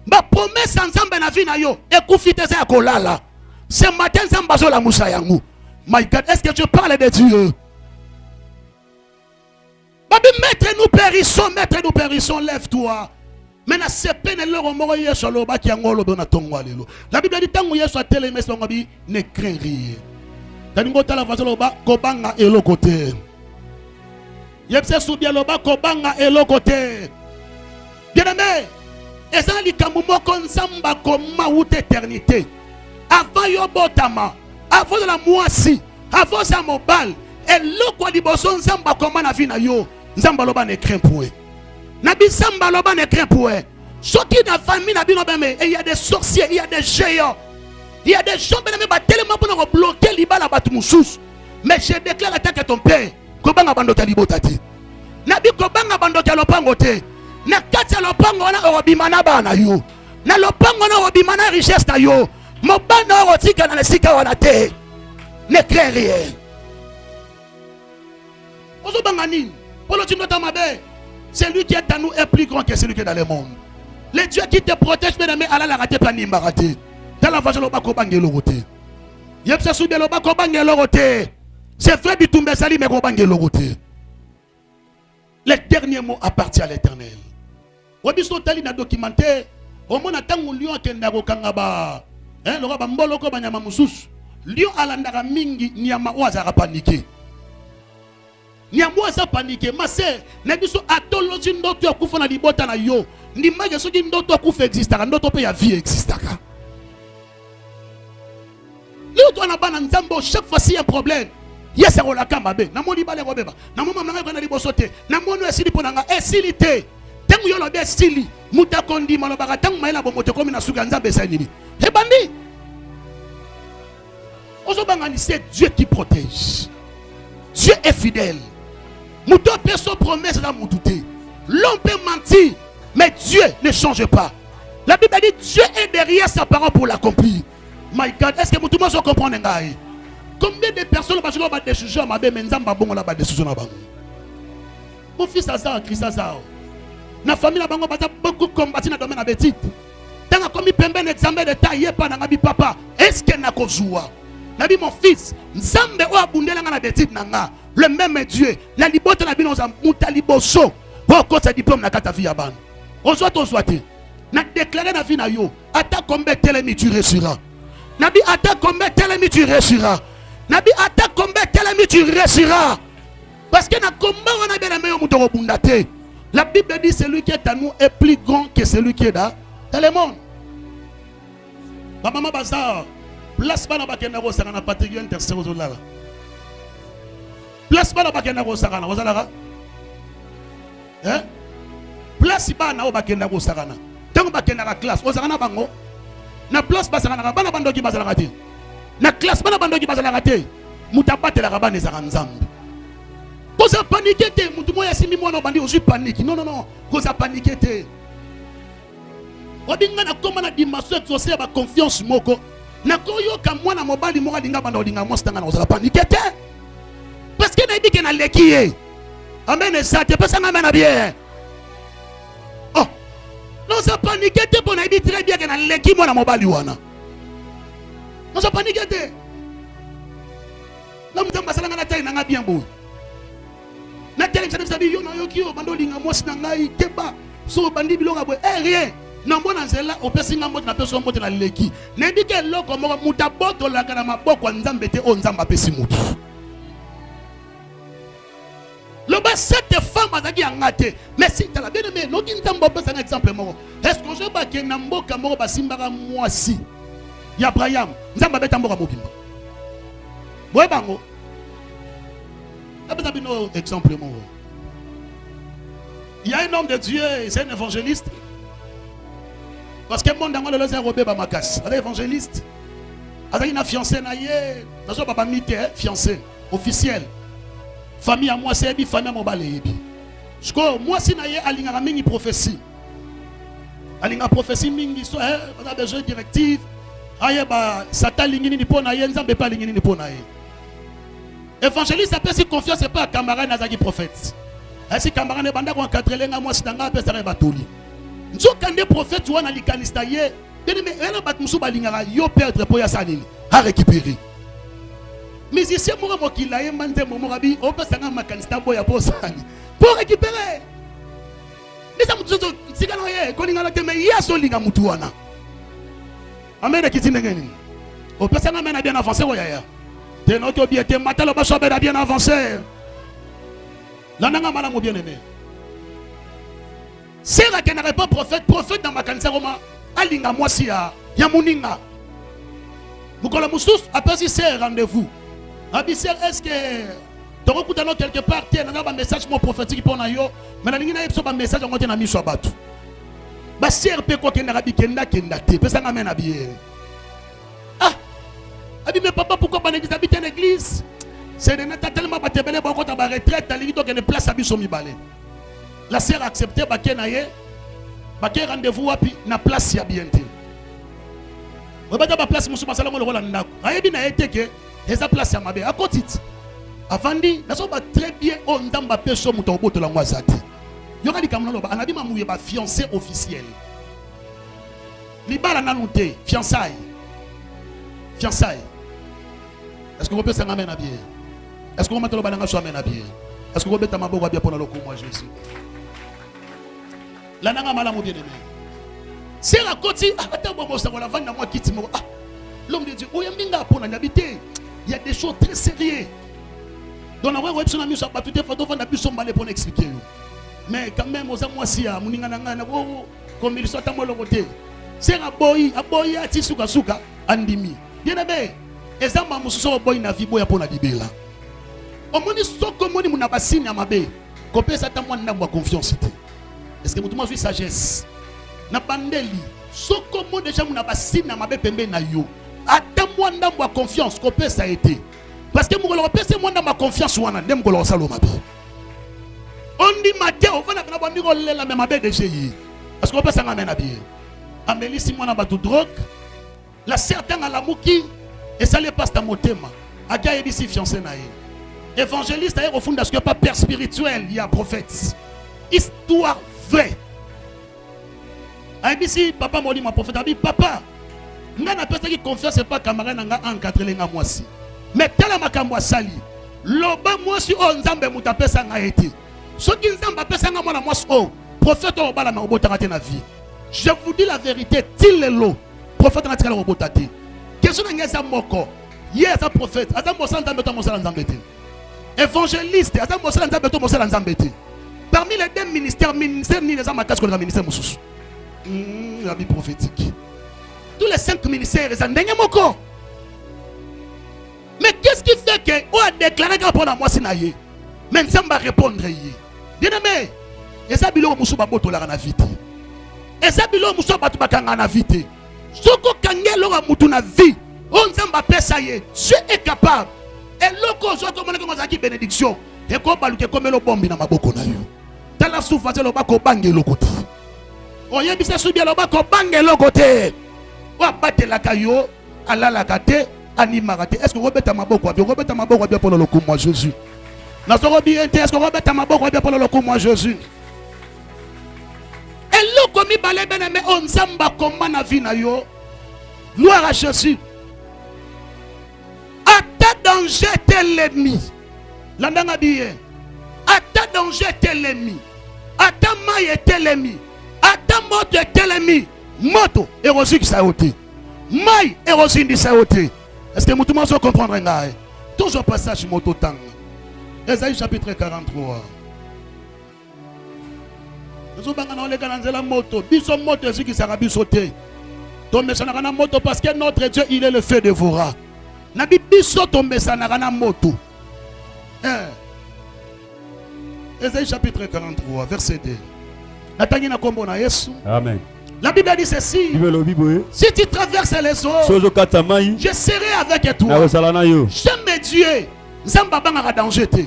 Ba promesse ensemble na vie na yo e kufite ça ko là. Ce matin, Zambazo la Moussa Yangou. My God, est-ce que tu parles de Dieu? Babi, maître nous périssons, lève-toi. Maintenant, c'est peine le remords sur le bas qui a ngolo dans ton walelo. La Bible dit tant que soit télé mais son babi ne craint rien. Taningo tala façon le bas kobanga et le côté. Yepse soubia le bas kobanga et le côté. Bien aimé, et ça li kamumo konsamba comme ou éternité. Avant Yobotama, avant la moisi, avant sa mobile, et le quoi dit boson zamba comment na vie na yo, zamba loba ne craint pour eux. Nabi zamba loba ne craint pour eux. Sorti de la famille na bino beme, et il y a des sorciers, il y a des géants, il y a des gens qui ba tellement pour nous bloquer libala batmusous. Mais je déclare à que ton père, kobanga bandoka libotati. Nabi kobanga bandoka lopango te. Na katsa lopango na obimana bana yo. Na lopango na obimana richesse na yo. Mobana rotika na sika wana te. Ne crains rien. Ozo bangani. Polo timota mabe. Celui qui est à nous est plus grand que celui qui est dans le monde. Le Dieu qui te protège mais ala la raté pas ni mbaraté. Dans la façon loba ko bangelo roté. Yepsa soube loba ko bangelo roté. C'est vrai du tombe sali mais ko bangelo roté. Le dernier mot appartient à l'Éternel. Obiso tali na documentaire. Au moins tangu lion kenda ko kangaba. Le roi Bambolo ko banyama mususu. Lion alandaka mingi nyama wazaka paniqué. Nyama waza paniqué. Ma sœur, na biso atolozi ndoto ya kufa na libota na yo. Ndimage soki ndoto ya kufa existaka, ndoto pe ya vie existaka. Lion to na bana nzambo chaque fois si un problème. Yes a rola kamabe. Na moni bale robeba. Na moma mnanga ko na libosote. Na moni esili ponanga esilité. Tangu yo lobe stili muta kondi malobaka tangu maela bomote komi na suka nzambe sanini he bandi ozo bangani c'est Dieu qui protège. Dieu est fidèle. Muto peut son promesse dans mutute. L'homme peut mentir mais Dieu ne change pas. La Bible dit Dieu est derrière sa parole pour l'accomplir. My God, est-ce que mutumo so comprendre ngai? Combien de personnes parce que ba décision mabe menzamba bongo la ba décision na bango. Mon fils Azar Christ Azar. Na famille na bango bata beaucoup combattu na domaine na betite. Tanga komi pembe na examen de taille pa na ngabi papa. Est-ce que na kozua? Nabi mon fils, nzambe o abundela nga na betite na nga. Le même Dieu, la libota na bino za muta liboso. Bo ko sa diplôme na kata vie ya ban. Ozwa to zwate. Na déclarer na vie na yo, ata kombe telemi tu réussiras. Nabi ata kombe telemi tu réussiras. Nabi ata kombe telemi tu réussiras. Parce que na combat on a bien la meilleure muto bundate. La Bible dit celui qui est à nous est plus grand que celui qui est dans le monde. Maman Bazar, place pas dans bakenda ko sakana patrigue intercession zolala. Place pas dans bakenda ko sakana wazalaka. Hein? Place pas na bakenda ko sakana. Tango bakenda ka classe, ozakana bango. Na place pas sakana bana bandoki bazalaka ti. na classe bana bando ki bazala raté mutabate la rabane za nzambe koza paniquer te mutu moya simi mwana bandi ozu panique non non non koza paniquer te odinga na koma na dimension exaucée ba confiance moko na koyo ka mwana mobali moko dinga banda odinga mo stanga na ozala paniquer te parce que na ibike na lekiye amen esate pesa ngama na bien oh non ça paniquer te pour na ibi très bien que na leki mwana mobali wana non ça paniquer te na mutamba sala ngana tayi na bien bo na tele sabi yo na yo ki yo bando linga mo sinanga ikeba so bandi bilonga bo rien na mbona nzela opesinga mbote na peso mbote na leki na ibi ke loko moko mutaboto la kana maboko nzambe te o nzamba pesi mutu le bas cette femme a dit ngate mais si tu la bien aimé no kintambo pesa un exemple moko est-ce que je ba ke na mboka moko basimbaka mwasi ya Abraham nzamba beta mboka mobimba boye bango abeta bino exemple moko il y a un homme de Dieu c'est un évangéliste parce que monde dans le lozer robé ba makas un évangéliste azaki na fiancé na ye nazo baba mite fiancé officiel famille à moi c'est bi famille mobile yebi siko moi si na ye alinga mingi prophétie alinga prophétie mingi so on a besoin directive aye ba satan lingini ni pona ye nzambe pa lingini ni pona ye évangéliste appelle si confiance c'est pas camarade nazaki prophète asi camarade ne banda ko encadrelenga moi si tanga pesa re batoli nzoka nde prophète wana likanista ye deni me ela bat musu balinga yo perdre po ya sanini a récupérer musicien moko mokila ye manze momo bi opesanga makanista boya po sani pour récupérer nisa mutu zo sikana ye kolinga la teme ya so linga mutu wana amena kitinde ngeni opesanga mena bien avancé boya ya teno ko bien te matalo ba so bien avancé la nanga mala mo bien aimé Sera qui n'aurait pas prophète dans ma cancer Roma alinga moi si ya muninga mukola musus après si c'est rendez-vous abisser est-ce que tu recoutes quelque part tu as un message mon prophétique pour na yo mais na ngina yebso ba message ngote na miso abatu ba ser pe ko kenda rabi kenda te pesa nga mena bien ah abi mais papa pourquoi pas n'existe habiter en église c'est de nata tellement ba tebele ba ko ta ba retraite ali to que place abiso mi balé la sœur accepté ba kenaye ba ke rendez-vous wapi na place ya bien te ba ta ba place musu basala mo le rola ndako ayebi na été que eza place ya mabe akotit avandi naso ba très bien on ndamba peso muto boto la ngwazati yoka likamna loba anabi mamuye ba fiancé officiel libala nanute fiançailles est-ce que vous pouvez s'en amener à bien est-ce que vous mettez le balanga sur amena bien est-ce que vous mettez ma boga bien pour le coup moi Jésus la nanga mala mo bien aimé c'est la côté attends bon ça la vendre moi kiti mo ah l'homme de Dieu oyambinga pour n'habiter il y a des choses très sérieuses donc la web sur la mise à tout est photo vendre plus sombalé pour expliquer mais quand même aux moi si à muninga nanga na comme il soit à moi le côté c'est un boy ati suka andimi bien aimé ezamba mususo boy na vibo ya pona bibela omoni soko moni muna basini ya mabe kopesa ta mwana ndambo confiance te est-ce que mutu sagesse na bandeli soko mo déjà muna basini na mabe pembe na yo ata mwana ndambo confiance kopesa été parce que mukolo kopesa mwana ndambo confiance wana ndem mukolo salo mabe on dit matin on va na bandi ko lela me mabe de yi parce que kopesa ngame na bien ameli si mwana batu drogue la certain à la muki et ça les passe dans motema akia ebisi fiancé na ye évangéliste ailleurs au fond parce que pas père spirituel il y a prophète histoire vraie abisi papa moli ma prophète abi papa nga na pesa ki confiance c'est pas camarade nga encadrer nga moi si mais tala makambo asali loba moi si o nzambe muta pesa nga été soki nzamba pesa nga mwana moi o prophète o bala ma obotaka te na vie je vous dis la vérité tilelo prophète na tikala obota te question na ngeza moko yes a prophète azam mosala nzambe to mosala nzambe te évangéliste azam mosala nzambe to mosala nzambe te parmi les deux ministères ni les amakas ko le ministère mususu la vie prophétique tous les 5 ministères ils ndenge moko mais qu'est-ce qui fait que on a déclaré que pour moi c'est naïe mais nzamba répondre yi bien aimé eza bilo musu ba boto la na vite eza bilo musu ba tu bakanga na vite soko kangelo ga mutu na vie On zamba pesa ye. Dieu est capable. Et loko zo ko mona ko mazaki bénédiction. Et ko baluke ko melo bombi na maboko na yo. Tala souffrance lo ba ko bange lokoti. Oye bisa subia lo ba ko bange lokote. Wa batela kayo alala kate animaka te. Est-ce que robeta maboko bien robeta maboko bien pour le coup moi Jésus. Na so robien te est-ce que robeta maboko bien pour le coup moi Jésus. Et loko mi balé ben mais on zamba komba na vie na yo. Gloire à Jésus. À ta danger tel l'ennemi. Landanga bien. À ta danger tel l'ennemi. À ta maille tel l'ennemi. À ta moto tel l'ennemi. Moto érosi qui ça ôté. Maille érosi qui ça ôté. Est-ce que tout le monde comprendre nga? Toujours passage moto tang. Ésaïe chapitre 43. Nous avons les la moto. Biso moto qui sera bisoté. Tombe sana moto parce que notre Dieu il est le feu dévorant. Nabi biso tombe sana moto. Ésaïe chapitre 43 verset 2. Natangina kombo na Yesu. Amen. La Bible dit ceci. Si tu traverses les eaux, je serai avec toi. Jamais Dieu. Zamba banga danger te.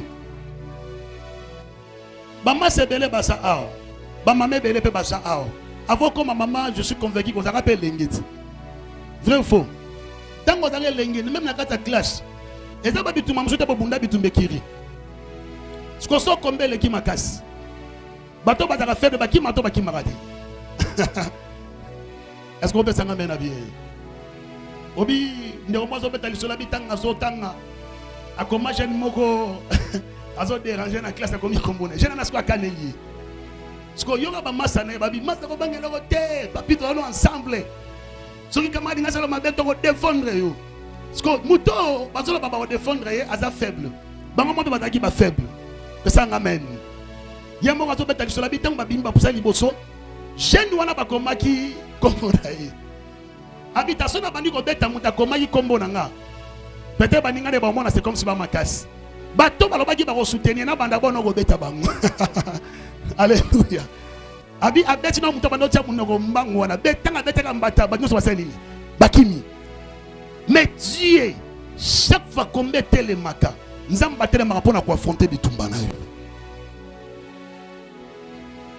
Bama se belé basa ao. Bama me belé pe basa ao. Avant comme ma maman, je suis convaincu qu'on s'appelle l'engit. Vrai ou faux? Tant qu'on a l'engit, même la carte classe. Et ça va bitumam soute pour bunda bitumbe kiri. Ce qu'on sort comme belle qui m'a casse. Bateau batara fait de baki mato baki maradi. Est-ce qu'on peut s'en amener à bien? Obi, néanmoins, on peut aller sur la bitanga, zotanga. A comment j'ai moko, a zo déranger dans la classe, a comme il combine. J'ai un asco à Kaneli. Ce qu'on y aura pas massa, babi, massa ko bangé le côté, papi to ensemble. Ce qui camarade n'a pas mal to défendre yo. Ce qu'on mouto, parce que papa va défendre à sa faible. Bango moto bataki ba faible. Que ça amène. Yamo ka zo peut aller sur la bitanga, babimba pour ça liboso. Jeune wana ba komaki kombo na ye. Habitation na bandi ko beta muta komaki kombo na nga. Peut-être baninga de ba mona c'est comme si ba makasi. Bato balobaki ba ko soutenir na banda bono ko beta bango. Alléluia. Abi abeti na muta bando tia munoko mbango wana betanga betaka mbata ba nyoso basali ni. Bakimi. Mais Dieu chaque fois qu'on mettait les maka, nzamba tele maka pour affronter bitumba na yo.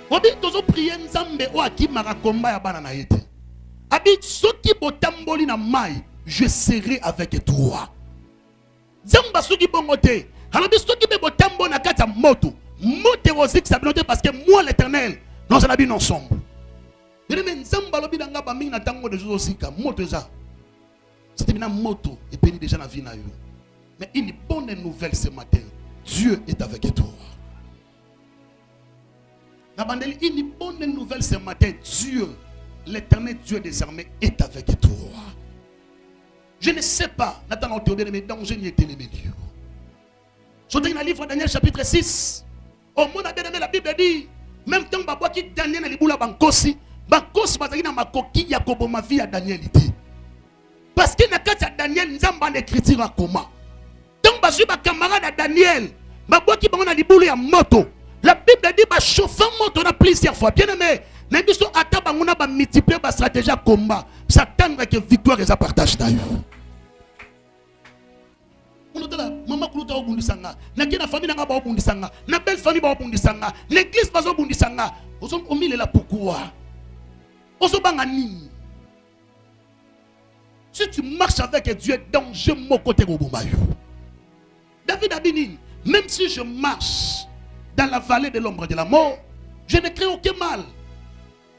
Obi tozo prier nzambe o akimaka komba ya bana na yete. Abi soki botamboli na mai, je serai avec toi. Zamba soki bongote. Alors bi soki be botambo na kata moto. Moto osik sa binote parce que moi l'Éternel nous en habitons ensemble. Mais nzamba lobi na ngaba mingi na tango de jour osika moto za. C'était une moto et péni déjà na vie na yo. Mais une bonne nouvelle ce matin. Dieu est avec toi. Une bonne nouvelle ce matin. Dieu, l'Éternel Dieu désormais est avec toi. Je ne sais pas, Nathan Théodore, mais danger n'y était les milieux. Sur dans le livre de Daniel chapitre 6, au monde a bien aimé la Bible dit, même temps que Daniel n'a pas bankosi, bankosi bazaki na makoki ya kobo ma vie à Daniel était. Parce que na kati ya Daniel nzamba na écriture à comment. Donc bazui ba camarade à Daniel, baboki bango na libulu ya moto. La Bible dit que chauffeur moto plusieurs fois. Bien aimé, Nebiso ataba nguna ba multiplier ba stratégie à combat. S'attendre que victoire et ça partage d'ailleurs. On dit là, maman kuluta obundi sanga, na kina famille nga ba obundi sanga, na belle famille ba obundi sanga, l'église ba obundi sanga. Ozo omile là pourquoi? Ozo banga nini? Si tu marches avec Dieu, danger mon côté au bombayo. David a dit, même si je marche dans la vallée de l'ombre de la mort, je ne crains aucun mal.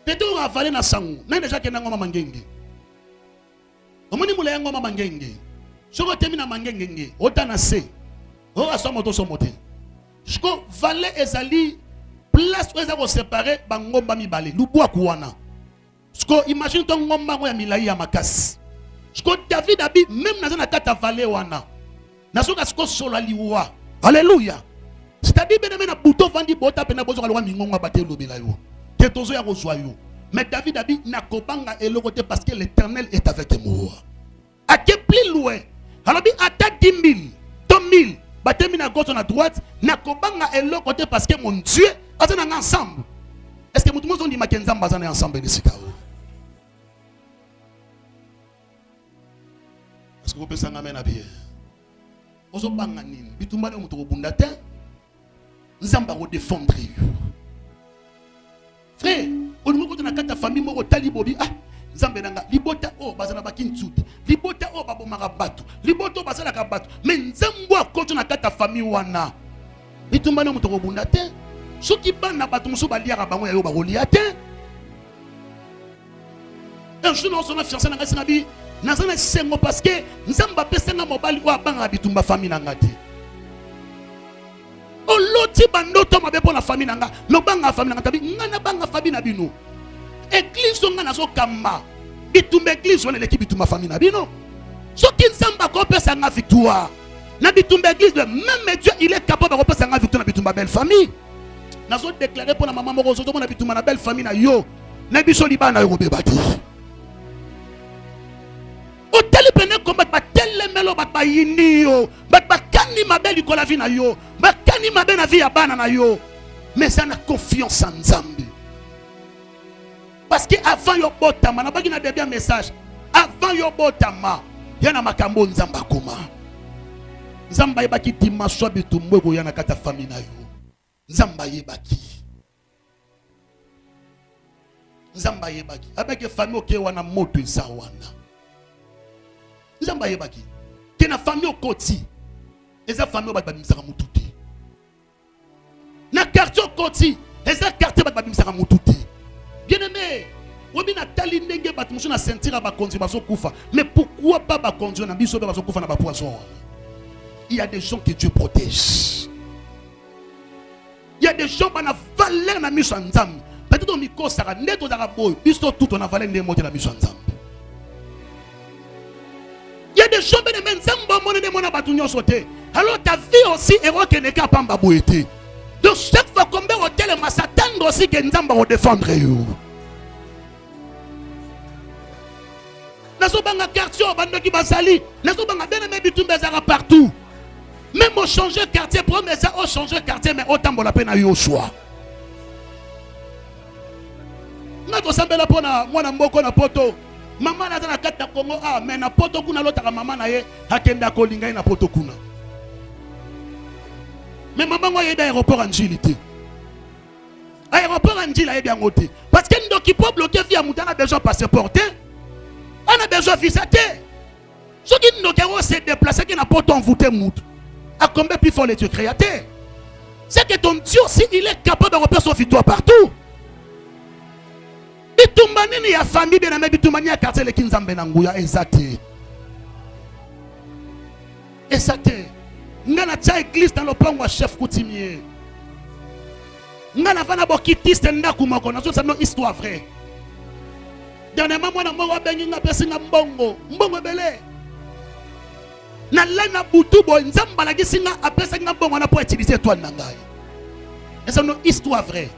Peut-être on va valer na sangu. N'a déjà qu'un ngoma mangenge. Omoni mula ngoma mangenge. Soko temina mangenge. Otana se. O asomo to somote. Soko vallée ezali place où ezako séparer bangomba mi balé. Lubu akuana. Soko imagine ton ngomba ngo ya milai ya makasi. Soko David abi même na zana kata vallée wana. Na soka soko solaliwa. Alléluia. C'est-à-dire que na bouton vandi bota pena bozo kalwa mingonga baté lobela yo. Que tozo ya kozwa yo. Mais David a dit na kobanga elokote parce que l'Éternel est avec moi. À quel plus loin. Alors bi ata 10 000, 2 000, batemi na gauche na droite, na kobanga elokote parce que mon Dieu azana ensemble. Est-ce que tout le monde dit makenza bazana ensemble ici ka? que vous pouvez amen à bien. Ozo banga nini bitumba ne muto bunda te nzamba ko défendre yo. Frère, on mo ko na kata famille moko tali bobi ah nzambe nanga libota o bazana bakintsuti libota o babomaka bato libota o bazala ka bato mais nzambo akoto na kata famille wana bitumba ne muto bunda te soki bana bato muso baliaka bango ya yo bakolia te. Un jour nous sommes fiancés na ngasi na bi nazana sengo parce que nzamba pesenga mobali wa banga bitumba famille na ngati oloti bandoto mabe pona famille nanga no banga famille nanga tabi ngana banga famille na bino église nga nazo kamba bitumba église wana l'équipe bitumba famille na bino soki nzamba ko pesa nga victoire na bitumba église même Dieu il est capable de repasser nga victoire na bitumba belle famille nazo déclarer pona maman moko zo na bitumba na belle famille na yo na biso libana yo bebati. Au tel pene combat ba tel melo ba yinio ba kani mabeli ko la vie na yo ba kani mabe na vie ya bana na yo mais ça na confiance en Nzambe parce que avant yo botama na baki na début message avant yo botama yana makambo Nzamba koma Nzamba yebaki dimanche bitumbo ko yana kata famille na yo Nzamba yebaki avec famille ke wana moto isawana Nzamba yebaki ke na famille okoti eza famille ba bimisaka mututi na quartier okoti eza quartier ba bimisaka mututi bien aimé obi na tali ndenge bat muso na sentir ba konzi ba sokufa mais pourquoi pas ba konzi na biso ba sokufa na ba poisson. Il y a des gens que Dieu protège, il y a des gens qui na valeur na miso Nzambe peut-être on miko sara neto da boy biso tout on a valeur de moto na miso Nzambe. Il y a des gens qui ne sont pas sauté. Alors ta vie aussi est que ne pas pamba boité. Donc chaque fois qu'on va au tel ma Satan aussi que Nzamba va défendre you. Naso banga quartier bando ki basali, naso banga bien aimé bitumba zara partout. Même au changer quartier premier ça au changer quartier mais autant la peine à yo choix. Ngato sambela pona mwana mboko na poto. Maman na na kata Congo ah mais na poto kuna lotaka maman na ye akenda ko linga na poto kuna. Mais maman moi yé d'aéroport en Gilité. Aéroport en Gilité bien ngoté parce que ndo qui peut bloquer via mutana besoin passeport. On a besoin visa. Ce qui nous a se déplacer qui n'a pas envoûté mout. À combien plus fort les Dieu créateur? C'est que ton Dieu aussi il est capable de repérer son victoire partout. Bitumbanini ya famille bien aimé bitumani ya quartier le kinzambe na nguya exacté. Exacté. Ngana tcha église dans le plan wa chef coutumier. Ngana vana bokitiste ndaku moko na ça non histoire vraie. Dernièrement moi na moko bengi nga pesi nga mbongo belé. Na lana butu bo nzamba la gisinga apesa nga mbongo na pour utiliser toi na ngai. Et ça non histoire vraie.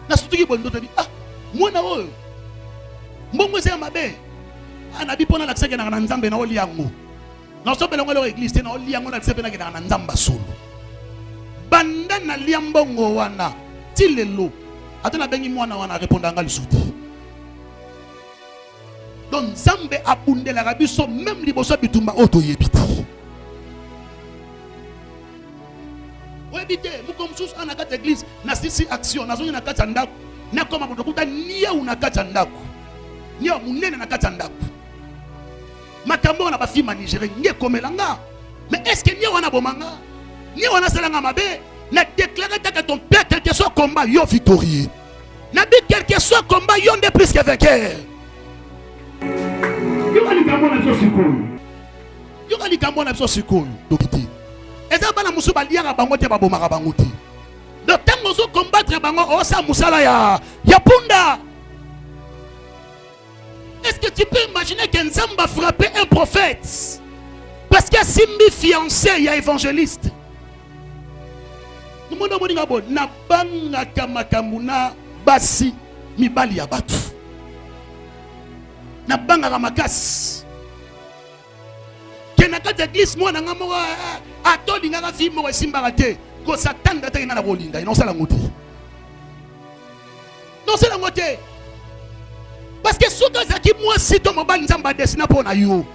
Na surtout ki bondo te bi ah mwana oyo mbongo se mabe anabi pona la tseke na nzambe na oliango na so belongo le église na oliango na tseke na nzamba solo banda na liambongo wana tilelo atana bengi mwana wana répondre nga lisuti donc nzambe abundela rabiso même liboso bitumba oto yebiti webite mukomsus ana kata église na sisi action na zoni na kata ndako na koma botokuta nia unakata ndako nia munene nakata ndako makambo na bafi manigere nge komelanga mais est-ce que nia wana bomanga nia wana salanga mabe na déclarer que ton père quel que soit combat yo victorieux na dit quel que soit combat yo ndé plus que vainqueur yo alikambo na so sikoyo dokiti eza bana musu baliaka bango te babomaka bango te. Le temps où on combattre bango osa musala ya punda. Est-ce que tu peux imaginer que Nzamba frapper un prophète parce que simbi fiancé il y a évangéliste. Nous mondons moninga bon na banga kamakamuna basi mibali ya batu. Na banga ramakasi. Kenaka d'église moi na ngamo atolinga ka fi mo esimbaka te. Satan data ina na kolinga non sala ngoti parce que soka zaki moi si to mobali nzamba desina pona yo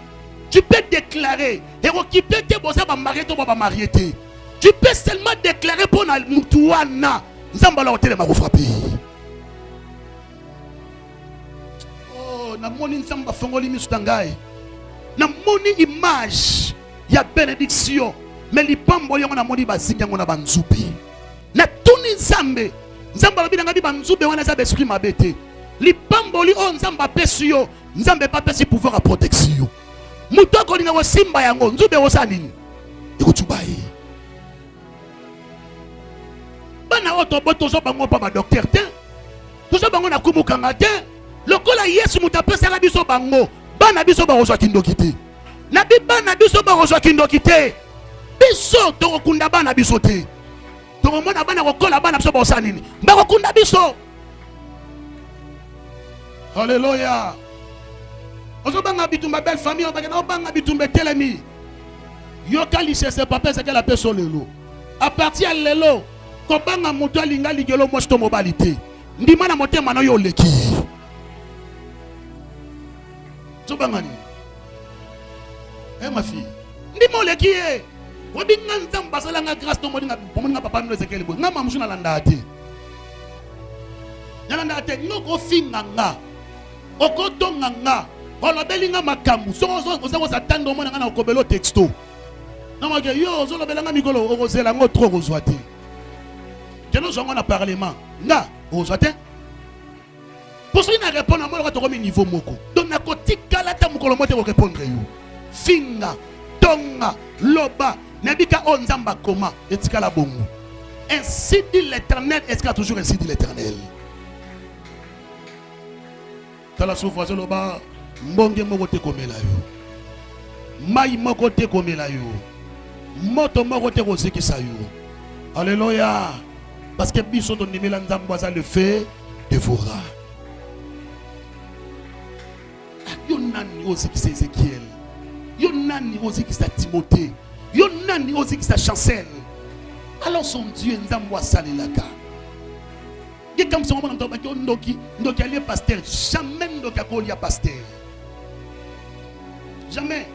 Tu peux déclarer. Et occuper tes beaux ba marié to ba marié. Tu peux seulement déclarer pour na mutuana. Nzamba la hôtel ma frapper. Oh, na moni nzamba fongoli misutangai. Na moni image ya bénédiction. Mais li pambo yango na moni bazinga ngona banzubi. Na tuni nzambe. Nzamba lobi nga bi banzube wana za esprit mabete. Li pambo li on nzamba pesio. Nzambe pa pesi pouvoir à protection. Muto ko linga simba yango nzube wosa nini? Ikutubai. Bana oto boto zo bango pa ba docteur te. Tozo bango na kumukanga te. Lokola Yesu mutapesa la biso bango. Bana biso ba rozwa kindoki te. Na bi bana biso ba rozwa kindoki te. Biso to kunda bana biso te. To mona bana kokola bana biso ba osa nini? Ba kunda biso. Alléluia. Ozobanga bitumba belle famille, obanga bitumba telemi. Yoka lycée c'est papa c'est que la personne lelo. À partir de lelo, kobanga moto alinga ligelo mosto mobilité. Ndima na motema na yo leki. Zobanga ni. Ma fille. Ndima leki e. Wabinga nzamba salanga grâce to modinga pomonga papa no Ezekiel bo. Ngama mshuna landa ate. Nalanda ate ngoko finga nga. Okoto nga. Olo belinga makambu so atando mona na okobelo texto na ma ke yo zo lo belanga mikolo okozela ngo trop kozwate keno zongo na parlement nga ozwate pour ça na répondre mo ko mi niveau moko donc na kotika la ta mokolo mote ko répondre yo finga tonga loba nabika onzamba koma etika la bongo ainsi dit l'Éternel, est-ce qu'il a toujours ainsi dit l'Éternel? Tala souffrance loba mbonge moko te komela yo mai moko te komela yo moto moko te kozikisa yo. Alléluia. Parce que biso to nimela nzambo za le fait devora. Yo nani ozikisa Ezekiel, yo nani ozikisa Timothée, yo nani ozikisa Chancel. Alors son Dieu nzambo asalelaka. Et comme ça, on va ndoki ali pasteur, jamais ndoki akolia pasteur. Jamais.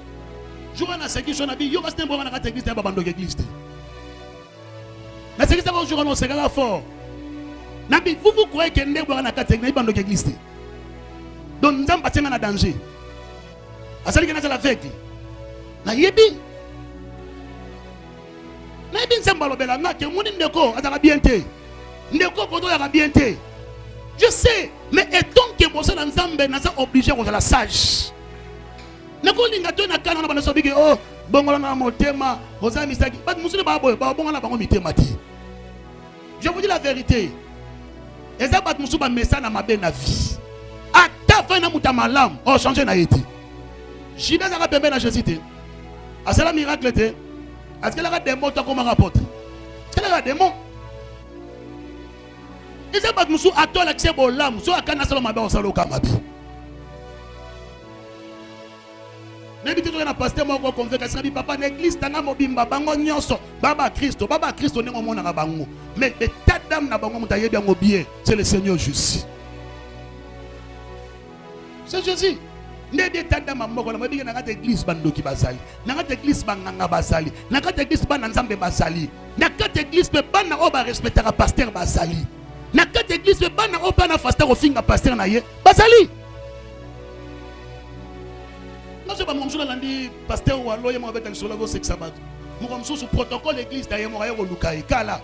Je vois dans ce qui sont habillés, il y a un bon dans l'église, il y a un bon dans l'église. Mais c'est que ça va aujourd'hui, c'est là fort. Vous croyez que nous avons un bon dans l'église. Donc nous avons un danger. À ce qui est l'aveugle. Na yebi. Na yebi nzamba lobela nga ke moni ndeko azaka bien te. Ndeko koto ya bien te. Je sais, mais étant que vous êtes ensemble, nous sommes obligés de la sage. Nous sommes obligés de la sage. Nous sommes obligés de la sage. Je vous dis la vérité. Et ça, c'est un message dans ma vie. À ta fin, nous avons malam. Oh, changer na été. J'ai déjà rappelé à Jésus. À ce miracle, est-ce qu'il y a des mots comme un rapport? Est-ce qu'il y a des mots? Et ça, nous sommes à toi l'accès au lam. Soit à Canasalo Mabe, on s'en loue Kamabi. N'habitez pas à pasteur, moi, on convainc que papa, l'église, t'as un mobimba, bango nyonso, baba Christo, n'est pas mon arabango. Mais ta dame n'a pas mon taillé bien au bien, c'est le Seigneur juste. C'est Jésus. N'aidez ta dame à moko, n'a pas d'église bandoki basali, n'a pas d'église banganga basali, n'a pas d'église bananzambe basali, n'a pas d'église bana oba respecter un pasteur basali. Na quatre églises pe bana opana pasteur ofinga pasteur na ye basali. Non c'est pas mon jour lundi pasteur ou aloye mo avec sur la go sabat. Mo comme sous protocole église d'ailleurs mo ayo luka e kala.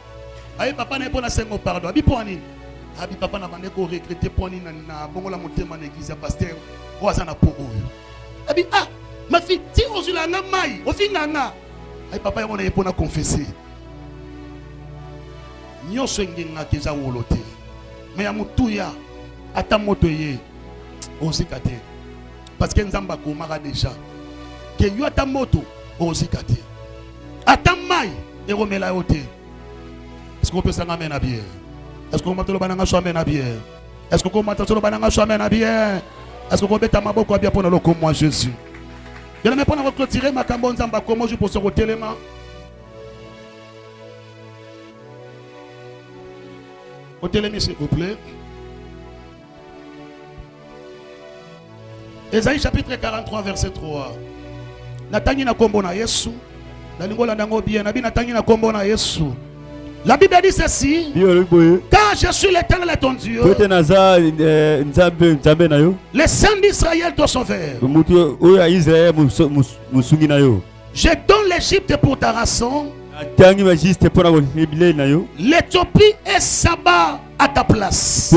Aye papa na pona sengo pardon. Abi poni. Abi papa na bande ko regretter poni na bongola motema na église pasteur o azana po oyo. Abi ah ma fille ti ozula na mai ofinga nga. Aye papa yo na pona confesser. Nyonso ngenga keza wolote mais ya mutuya ata moto ye ozikate parce que nzamba komaka déjà que yo ata moto ozikate ata mai eromela yote. Est-ce qu'on peut s'engamer na bien? Est-ce qu'on matelo bananga so amena bien? Est-ce qu'on matelo bananga so amena bien? Est-ce qu'on beta maboko bien pour le comme moi Jésus? Je ne me pas clôturer ma kambo nzamba comment je pour se retélément. Ôtez-les, s'il vous plaît. Ésaïe chapitre 43, verset 3. natangi na kombo na Yesu. Nalingola ndango bien, nabi natangi na kombo na Yesu. La Bible dit ceci. Car je suis l'Éternel et ton Dieu. Les saints d'Israël te sauvèrent. Je donne l'Égypte pour ta rançon. L'Éthiopie est Saba à ta place.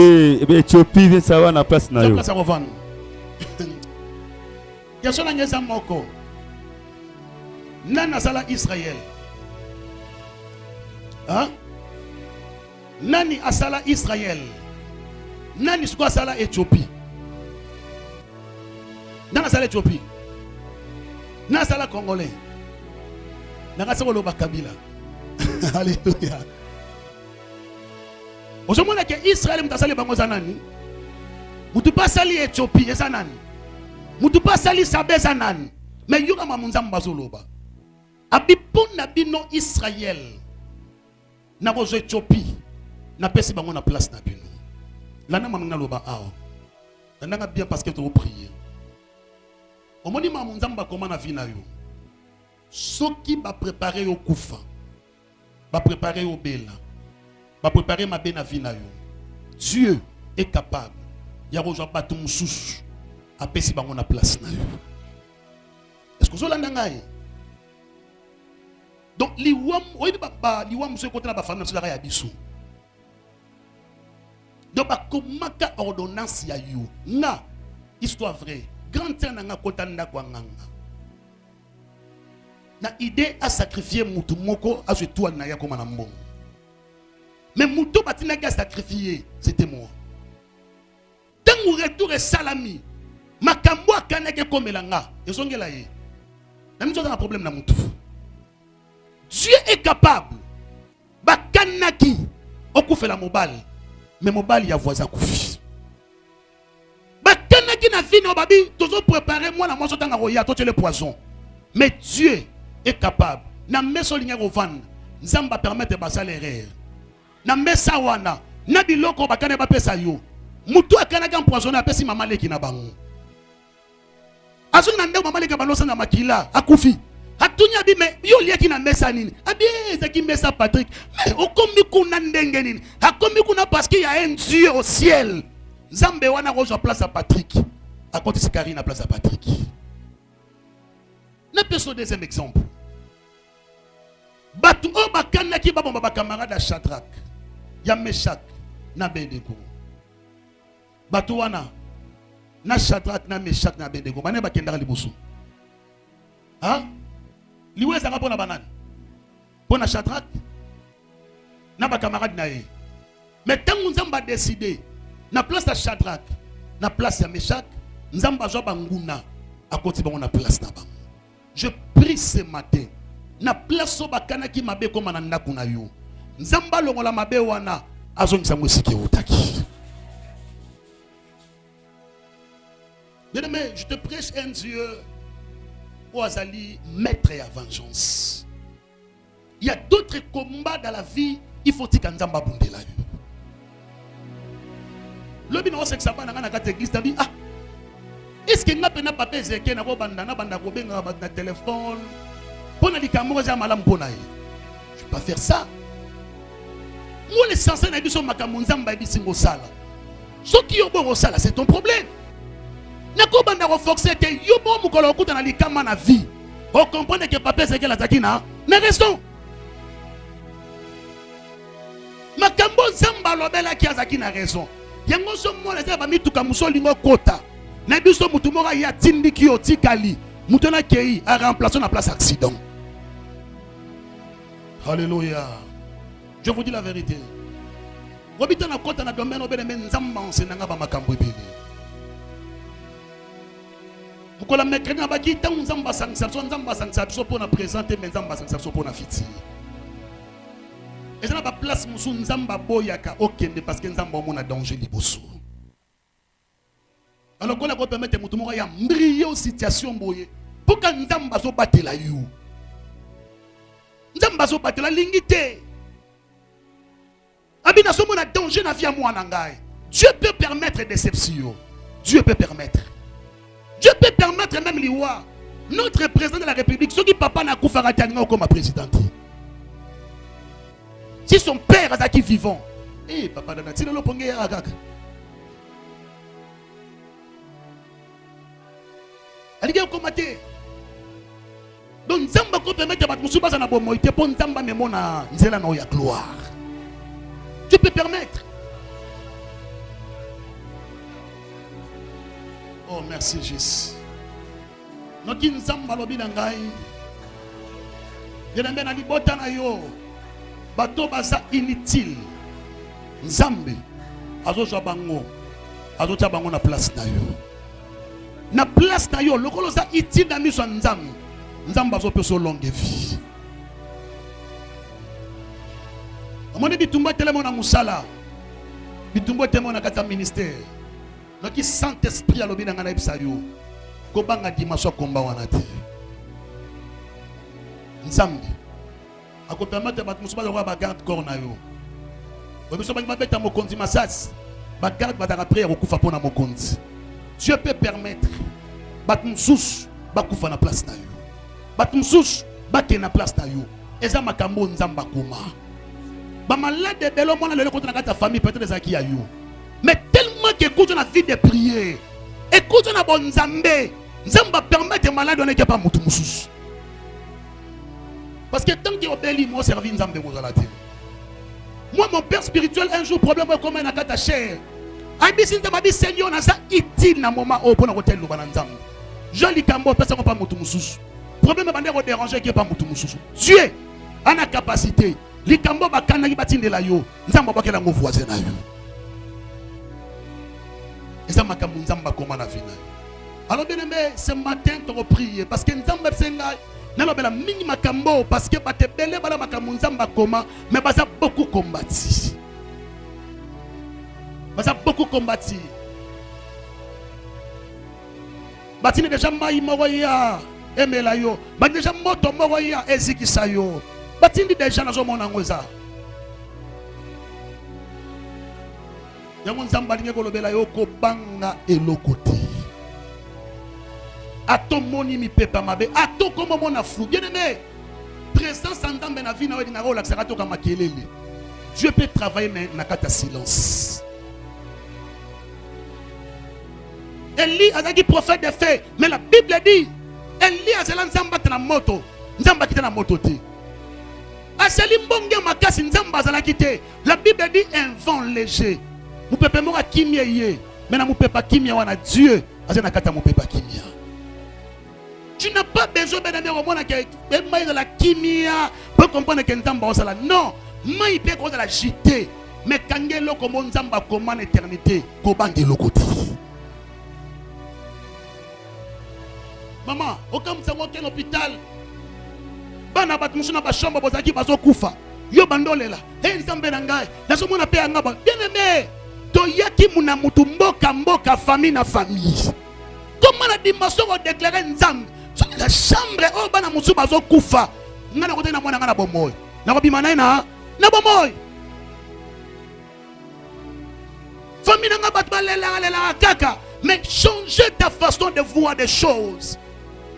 Nana sala Israël. Hein? Nani asala Israël. Nani siko asala Éthiopie. Nana asala Éthiopie. Nana asala Congolais. Nana asala Loba Kabila. Alléluia. Aujourd'hui, que Israël mutasali bango zanani. Mutu pas sali Éthiopie ezanani. Mutu pas sali Sabé zanani. Mais yoga mamunzamba zoloba. Abipona bino Israël. Na bozo Éthiopie. Na pesi bango na place na bino. Lana mamuna loba ao. Nanga bien parce que tu prier. Omoni mamunzamba comment na vie na yo. Soki ba préparer au kufa. Ba préparer au bela. Ba préparer ma bena vie na yo. Dieu est capable. Ya rejoindre batu mususu. A pesi bango na place na yo. Est-ce que vous avez entendu? Donc, liwam se côté la famille, c'est la réabisu. Donc, comment ka ordonnance ya yo? Na, histoire vraie. Grand terre nanga kotanda kwa nganga. Na idée à sacrifier mutu moko à ce toit na ya comme un bon. Mais mutu batina ka sacrifier, c'était moi. Tant ou retour et salami, makambo akaneke comme langa, ezongela ye. Nous avons un problème dans mon tout. Dieu est capable. Bakanaki, on fait la mobile, mais mobile il y a voisin koufi. Bakanaki na vie no babi, toujours préparer moi la moisson dans la roya, toi tu es le poison. Mais Dieu est capable. Na meso ligne rovan, nzamba permettre ba salaire. Na mesa wana, na biloko bakane ba pesa yo. Mutu akanaka empoisonné apesi mama leki na bango. Azuna ndeko mama leka balosa na makila akufi hatunya bi me yo liaki na mesa nini abi ezaki mesa Patrick mais okomi kuna ndenge nini akomi kuna parce qu'il y a un Dieu au ciel. Nzambe wana rejoint place à Patrick à côté de Karine à place à Patrick. Na peso deuxième exemple batu o bakana ki babomba ba camarade à Shadrach ya Meshach na Abednego batu wana na Shadrach na Meshach na Abednego bane bakendaka liboso hein liwe zanga pona banane pona Shadrach na ba camarade na ye mais tangu nzamba décider na place ya Shadrach na place ya Meshach nzamba zo banguna akoti bango na place na bango. Je prie ce matin na place so bakana ki mabe koma na ndaku na yo nzamba longola mabe wana azongisa musiki utaki. Bien-aimé, je te prêche un Dieu où Azali maître et à vengeance. Il y a d'autres combats dans la vie, il faut que Nzamba bunde la. Le bino c'est que ça va dans la église dit ah est-ce que n'a pas papé zeke na banda na banda ko benga na téléphone pona likambo za malam pona yi. Je peux pas faire ça. Moi les sensei na biso makambo Nzamba bisingo sala. Ce qui est bon au sala c'est ton problème. Nako banda ko forcer que yo bo mukolo okuta na likama na vie. On comprend que papa c'est que la zakina na raison. Makambo Nzamba lobela ki azaki na raison. Yango so mo na ba mituka musolingo kota. Na biso mutu moko ya tindi ki otikali. Mutu na kei a remplacer na place accident. Alléluia. Je vous dis la vérité. Robita na kota na domaine obele Nzamba ensenanga ba makambo ebele. Pourquoi la mercredi n'a pas dit tant Nzamba sangsa so pour na présenter mais Nzamba sangsa so pour na fiti. Et ça n'a pas place musu Nzamba boyaka okende parce que Nzamba mon a danger liboso. Alors qu'on a pas permettre mutu moko ya mbriyo situation boye. Pour que Nzamba so batela you. Nzamba so batela lingité. Abina so mon a danger na vie à moi nangai. Dieu peut permettre déception. Dieu peut permettre. Dieu peut permettre même les rois. Notre président de la République, ce qui papa n'a pas fait comme président. Si son père a qui vivant, eh papa dana tino lo pongé agaka. Alige ko maté. Donc nzamba ko permettre bat musuba za na bomo ite pon nzamba memona nzela na ya gloire. Tu peux permettre. Oh merci Jésus. Noki nzamba lobi na ngai. Yena mena libota na yo. Bato baza inutile. Nzambe azoza bango. Azoza bango na place na yo. Na place na yo lokolo za utile na miso nzambe. Nzamba zo peso longue vie. Amone bitumba telemo na musala. Bitumba telemo na kata ministère. Noki Saint-Esprit alobi na ngana ebisa yo. Ko banga dimanche komba wana te. Nzambe ako permettre bat musuba za ba garde corps na yo. Ba biso ba beta mokonzi masas. Ba garde ba ta prière okufa pona mokonzi. Dieu peut permettre bat musus ba kufa na place na yo. Bat musus ba ke na place na yo. Eza makambo nzamba koma. Ba malade belo mona le contre na ta famille peut-être des aki ya yo. Mais tellement que écoute la vie de prière. Écoute na bon nzambe. Nzamba permettre malade on est pas mutu musus. Parce que tant qu'il obéit, moi servi nzambe mozalate. Moi mon père spirituel un jour problème comme un akata cher. Abisin de ma vie Seigneur na ça utile na moment au pour hôtel lo banzam. Joli kambo personne pas mutu musus. Problème bande ko déranger qui pas mutu musus. Dieu a la capacité. Li kambo ba kana ki batinde la yo. Nzamba ba kela mo voisin na yo. Et ça m'a kambo nzamba comment na fina. Alors bien aimé, ce matin tu vas prier parce que nzamba senga nalobela mingi makambo parce que bate belé bala makambo nzamba koma mais baza beaucoup combattu. Baza beaucoup combattu. Batine déjà mai moroya emela yo. Ba déjà moto moroya ezikisa yo. Batine déjà nazo mona ngoza. Yango nzamba linge kolobela yo ko banga elokoti. Ato moni mi pepa mabe ato comme mon flou bien aimé présence en dans na vie na wedi na relax ato kama kelele. Dieu peut travailler mais na kata silence. Eli azaki prophète de fait mais la Bible dit Eli azela nzamba na moto nzamba kita na moto te aseli mbonge makasi nzamba azala kite. La Bible dit un vent léger mu pepe mo kimia ye mais na mu pepa kimia wana Dieu azena kata mu pepa kimia. Tu n'as pas besoin de au monde de la kimia pour comprendre que nzamba osala. Non, mai peut cause la jité mais kangelo comme nzamba comme en éternité ko bangelo côté. Maman, au comme ça au l'hôpital. Bana bat musuna ba chambre bozaki bazo kufa. Yo bandolela. Hey nzambe na ngai. Nazo mona pe ngaba. Bien aimé. To yaki muna mutu mboka famille na famille. Comment la dimension va déclarer nzambe? La chambre oh bana musu bazo kufa ngana kote na mwana ngana bomoy na ko bimana na bomoy famille nga bat balela kaka mais changer ta façon de voir des choses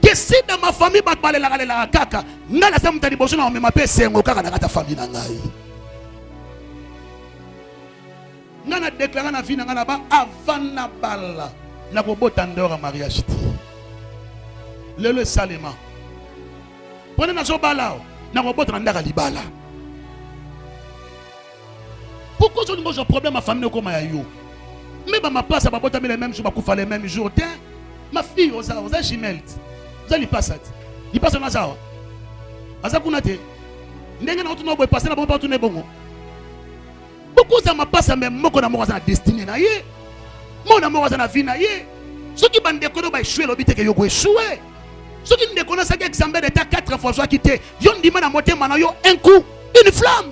que si dans ma famille bat balela kaka ngana sa mutali boso na mema pe sengo kaka na ta famille na ngai ngana déclarer na vie na ngana ba avant na bala na ko botandora mariage ti le salema prenez na zobala na robot na ndaka libala. Pourquoi je n'ai pas problème à famille comme yo mais ma place à babota les mêmes jours ba kufa les mêmes jours tiens ma fille oza chimelt oza li passat li passe na zawa aza kuna te ndenge na otuna boy passer na bon partout ne bongo beaucoup ça ma passe même moko na moko na destinée na ye mon amour na vie na ye ceux qui bande ko ba échouer l'obité que yo go échouer. Ceux qui ne connaissent pas l'examen d'état 4 fois soit quitté, ils ont dit à monter maintenant un coup, une flamme.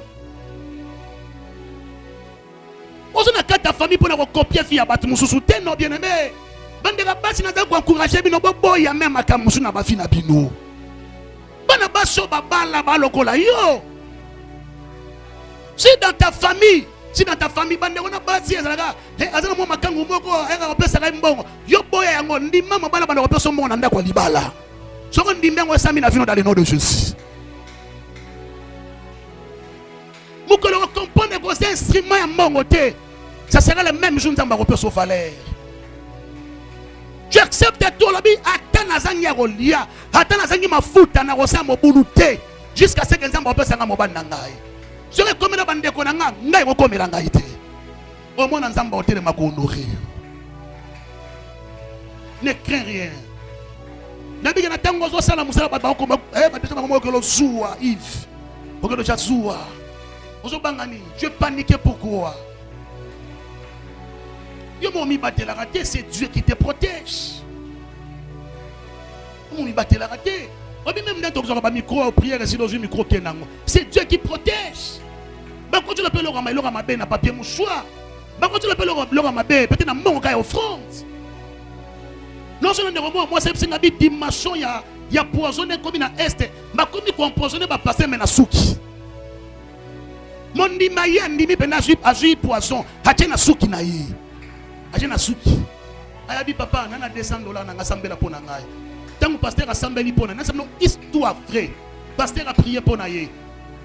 On a quatre familles pour copier fille à battre mon soutien non bien aimé. Bande la base n'a pas encouragé bino boy a même à kamusu na ba fille na bino. Bana baso baba la ba lokola yo. Si dans ta famille bande on a basi azala azala mo makangu moko anga opesa ka mbongo yo boya yango ndima mabala bana opesa mo na ndako libala. Ce qu'on dit même, ça dans le nom de Jésus. Pour que l'on comprenne que ces instruments à mon côté, ça sera le même jour que nous avons sauf à l'air. Tu acceptes tout le monde, attends Nazangi Rolia, attends Nazangi Mafuta, Narosa Mobulute, jusqu'à ce que nous avons besoin de Moban Nangai. Je vais comme la bande de Konanga, Ngai Roko Melangaïte. Au moins, nous avons besoin de Makonouré. Ne crains rien. Nabi na tango zo sala musala ba ko ba déjà ba ko lo zuwa Yves. Pour que le chat zuwa. Ozo bangani, je paniquais pourquoi? Yo mon mi batté la raté, c'est Dieu qui te protège. Mon mi batté la raté. Obi même dans ton ba micro prière et sinon je micro kenango. C'est Dieu qui protège. Ba quand tu l'appelles le rama ben na papier mouchoir. Ba quand tu l'appelles le rama ben peut-être na mon cas offrande. Non seulement moi c'est une dimension il y a poisonné comme na est ma comme compoisonné ba passer mais na souki mon dimaye ndimi pena azui poisson hache na souki na yi hache na souki aya bi papa na $200 na ngasambela pona ngai tangu pasteur asambeli pona na sabno histoire vrai pasteur a prié pona ye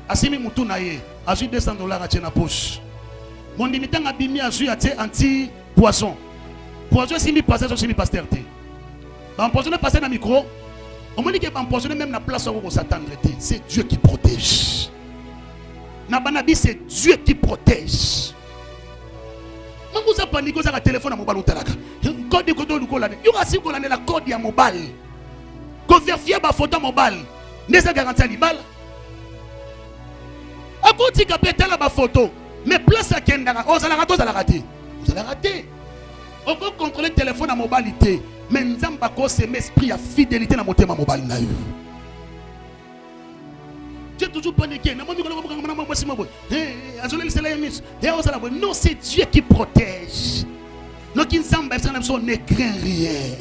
asimi mutu na ye azui $200 hache na poche mon dimi tanga bimi azui ate anti poisson simi pasteur simi pasteur te. Empoisonné passer dans le micro. On me dit qu'il va empoisonner même la place où on s'attendre. C'est Dieu qui protège. Nabanabi, c'est Dieu qui protège. Quand vous avez paniqué, vous avez un téléphone à mobile ou talaka. Code de côté du colane. Il y aura si vous avez la code de mobile. Quand vous vérifiez la photo mobile, n'est-ce pas garanti à l'ibal? À côté de la photo, mais place à Kendara, vous allez rater. Vous allez rater. On peut contrôler le téléphone à mobilité. Mais nous avons pas c'est l'esprit à fidélité dans mon thème mobile. Tu es toujours paniqué. Non, c'est Dieu qui protège. Nous qui ne craint rien.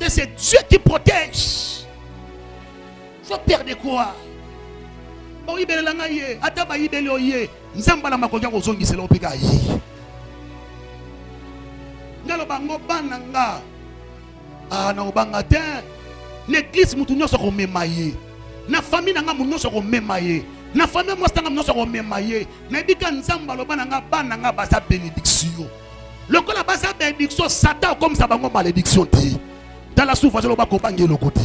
C'est Dieu qui protège. Je perds quoi? L'église mutunyo soko memaye na famille nanga munyo soko memaye na famille moi stanga munyo soko memaye na bika nzamba loba nanga bana nga basa bénédiction lokola basa bénédiction Satan comme ça bango malédiction te dans la souffrance loba ko bangi le côté.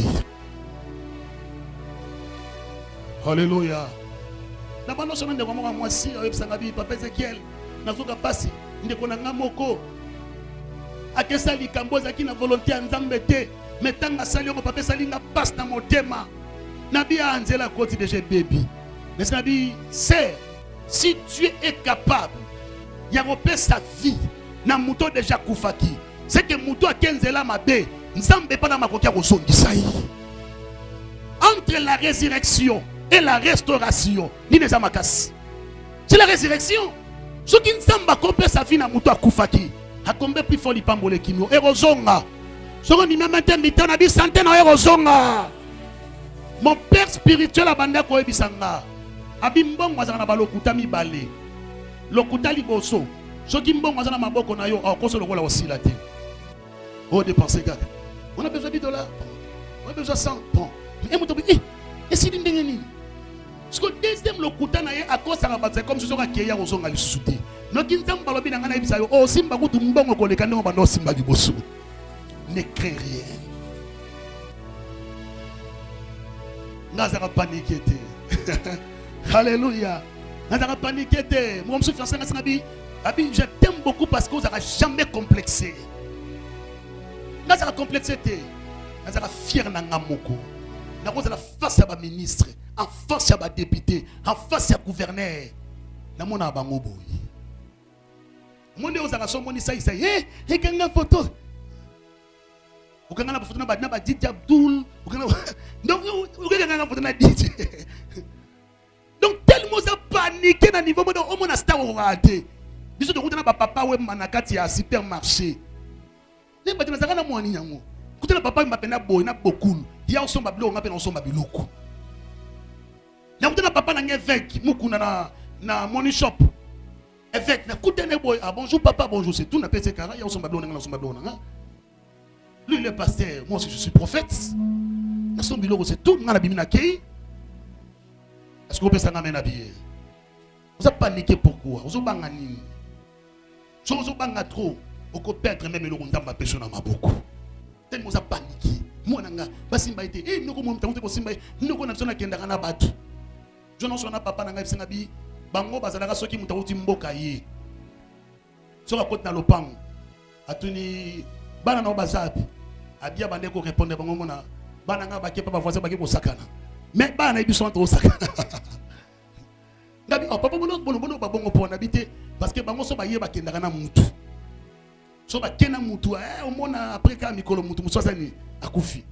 Alléluia. Na bano sona ndeko mo moi si oyebsanga bi papa Ezekiel nazoka pasi ndeko nanga moko akesa likamboza ki na volonté ya nzambe te metanga sali ngo papa sali nga passe na motema nabi anzela koti de baby mais nabi c'est si Dieu est capable ya repère sa vie na muto déjà kufaki c'est que muto akenzela mabe nzambe pa na makoki ya kozongisa yi entre la résurrection et la restauration ni neza makasi c'est la résurrection ce qui nzamba kopé sa vie na muto akufaki a combien plus fort l'ipambole kimio erozonga soko ni même temps na bi santé na erozonga mon père spirituel abanda ko ebisanga abi mbongo azana balokuta mibale lokuta liboso soki mbongo azana maboko na yo akoso lokola osila te o dépenser gars on a besoin de $10 on a besoin de 100 bon et moto bi et si ndenge nini parce que deuxième lokuta na ye akosa ba comme si soka keya ozonga lisusu te noki nzamba lobi na ngana ebisa yo o simba kutu mbongo koleka ndenge bando simba liboso ne crains rien. Nazara paniqué. Alléluia. Nazara paniqué. Moi, je suis je t'aime beaucoup parce que vous n'avez jamais complexé. Nazara complexé. Nazara fier n'angamoko. Nazara face à ma ministre, en face à ma député, en face à gouverneur. Namona bangobo. Mon Dieu, vous avez son moni ça y est. Et quand on a photo. Vous avez une photo de DJ Abdul. Donc, vous avez une photo de DJ. Donc, tellement ça paniqué dans le niveau de on a star au raté. Biso de route na papa ou manakati à supermarché. Ne pas dans na moi ni yango. Kuta na papa m'appelle boy na beaucoup. Il y a son bablo on appelle on son babiloko. Na kuta na papa na évêque mukuna na money shop. Évêque na kuta na boy ah bonjour papa bonjour c'est tout na pèse cara il y a son bablo na son bablo na. Lui, le pasteur, moi aussi, je suis prophète. Nason Biloko, c'est tout. On a bimina kei. Est-ce que vous pouvez s'en amener à habiller? Vous avez paniqué pourquoi? Vous avez bangani. Vous avez bangani trop. Vous pouvez perdre même le rondam ma personne à ma beaucoup. Tellement vous avez paniqué. Moi, nanga, basimba été. Eh, nous comment t'as dit simba? Nous comment nous sommes qui n'avons pas battu. Je n'en suis pas papa nanga singabi. Bango bazalaka soki mutauti mboka ye. Soka côte na lopango. Atuni bana na bazabi. Abia bande ko répondre bango mona. Bana nga ba kepa ba voisin ba ke ko sakana. Mais bana na biso entre sakana. Ngabi oh papa bono ba bongo po na bité parce que bango so ba ye ba kendaka na mutu. So ba kena mutu o mona après ka mikolo mutu musosa ni akufi.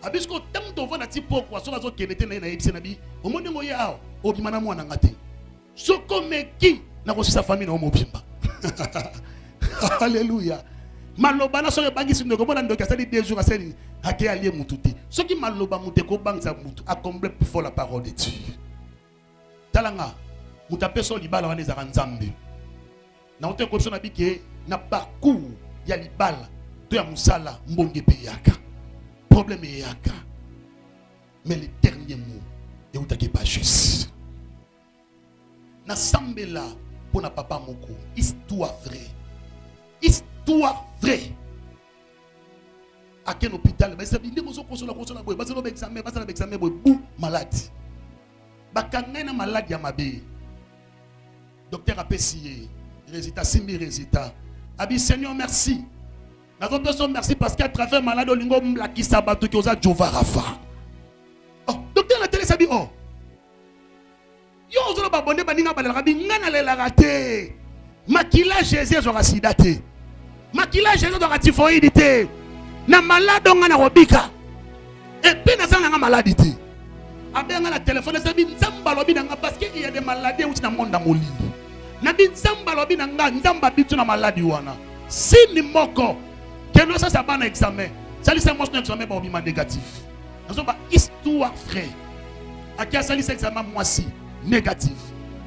Abisko tam to vona ti poko so ba zo kenete na yebise na bi. O monde ngo ya o bimana mwana ngate. Soko meki na ko sa famille na mobimba. Alléluia. Maloba na so bangi sindo ko bona ndoka sali 2 jours asali hake alie mututi. Soki maloba mute ko bangza mutu a combler pour faire la parole de Dieu. Talanga mutape so libala wana ezaka nzambe. Na ote ko so na bike na parcours ya libala to ya musala mbonge pe yaka. Problème yaka. Mais le dernier mot et utaki pas juste. Na sambela pour na papa moko histoire vraie. Histoire vraie. À quel hôpital? Mais c'est bien que vous consoler boy. Parce que l'examen, parce que l'examen boy bou malade. Bakangé na malade ya mabe. Docteur a payé résultat simi résultat. Abi Seigneur merci. Na ton personne merci parce qu'à travers malade olingo mlaki sabato ki oza Jova Rafa. Oh, docteur la télé sabi oh. Yo ozolo ba bonde baninga balaka bi ngana lela raté. Makila Jésus aura sidaté. Makila Jésus aura typhoïdité. Na malade on a robika. Et puis na zanga maladité. Abenga na téléphone ça bi nzamba lobi na parce que il y a des maladies où na monde moli. Na bi nzamba lobi na nzamba bitu na maladie wana. Si ni moko que nous ça bana examen. Ça li c'est mon examen ba obima négatif. Nous ba histoire frère. Akia ça li c'est examen moi si négatif.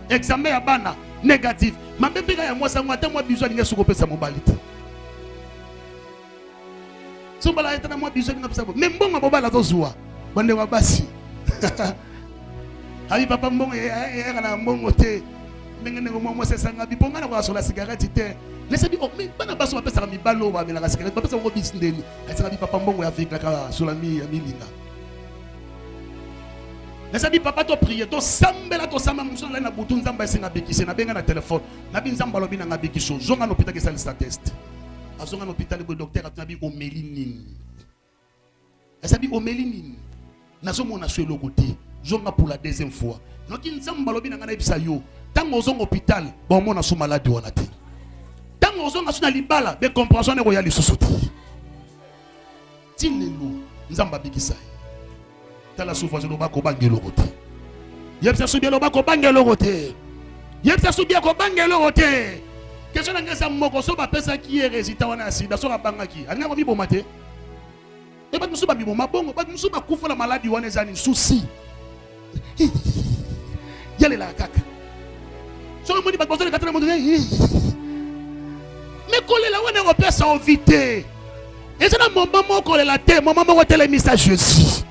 Examen ya bana négatif. Ma bébé ya moi ça moi tellement besoin de se repérer sa mobilité. So bala etana moi besoin de ça. Même bon ma bala tozua. Bande wa basi. Abi papa mbongo ya na mbongo te. Ndenge moi c'est sanga bi ponga na kwa sur la cigarette te. Laisse bi mais bana baso pesa ka mi balo ba la cigarette. Papa ça ngo bisindeni. Asa bi papa mbongo ya avec la sur la mi ya milinga. Laisse bi papa to prier to sambela to samba muso na butu nzamba singa bekise na benga na téléphone. Na bi nzamba lobi na ngabekiso. Zonga no hôpital ke ça le test. Azonga no hôpital le docteur atuna bi omélinine. Asa bi omélinine. Nazo mona sur le côté. Zonga pour la deuxième fois. Donc nzamba lobi na ngana ebisa yo. Tango zonga hôpital, bon mona sou malade wana te. Tango zonga sou na libala, be compréhension ne royali sosoti. Tilelo nzamba bikisa. Tala souffrance no ba ko bangelo côté. Yebsa sou bien lo ba ko bangelo côté. Yebsa sou bien ko bangelo côté. Question nga sa moko so ba pesa ki est résultat wana sida so ba bangaki. Anga ko bi bomate. Et pas nous ba bi boma bongo, ba nous ba kufa la maladie wana ezani souci. Yale la kaka. So mo di ba bozo le 4 mois. Mais coller la wana on peut s'en éviter. Et ça mon maman coller la terre, mon maman tele message Jésus.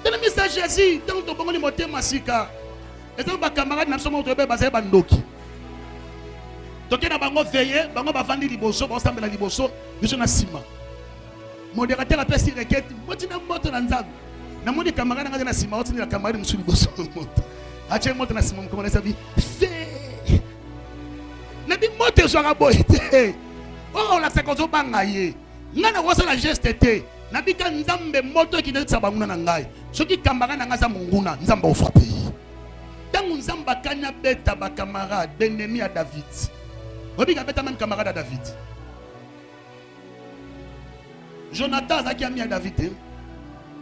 Tele message Jésus, donc to bongo ni moté masika. Et ça ba camarade na somo to be ba ba ndoki. Donc na bango veiller, bango ba vandi liboso, ba sambela liboso, biso na sima. Modérateur a pesi requête, motina moto na nzambe. Na moni camarade nga na sima, otini la camarade musu liboso moto. Ache moto na sima comment ça vie? Fait. Na bi moto zo raboité. Oh la sekozo bangaye. Ngana wosa la geste te. Na bi ka nzambe moto ki ndetsa banguna na ngai. Soki camarade nga za munguna, nzamba ofrape. Tangu nzamba kanya beta ba camarade, ennemi à David. Obi ka beta même camarade à David. Jonathan zaki ami à David.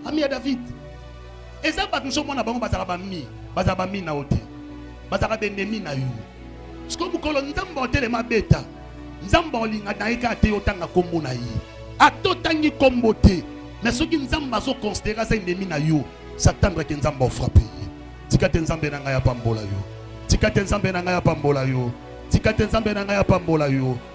Ami à David. Et ça ba nous mona bango bazaka ba mi, bazaba mi na ote. Bazaka ennemi na yo. Siko mukolo nzamba otele mabeta. Nzamba olinga na eka te otanga kombo na yi. Atotangi kombo te. Mais soki nzamba so considérer ça ennemi na yo, s'attendre que nzamba frappe. Tikate nzambe na ngaya pambola yo. Tikate nzambe na ngaya pambola yo. Tikate nzambe na ngaya pambola yo.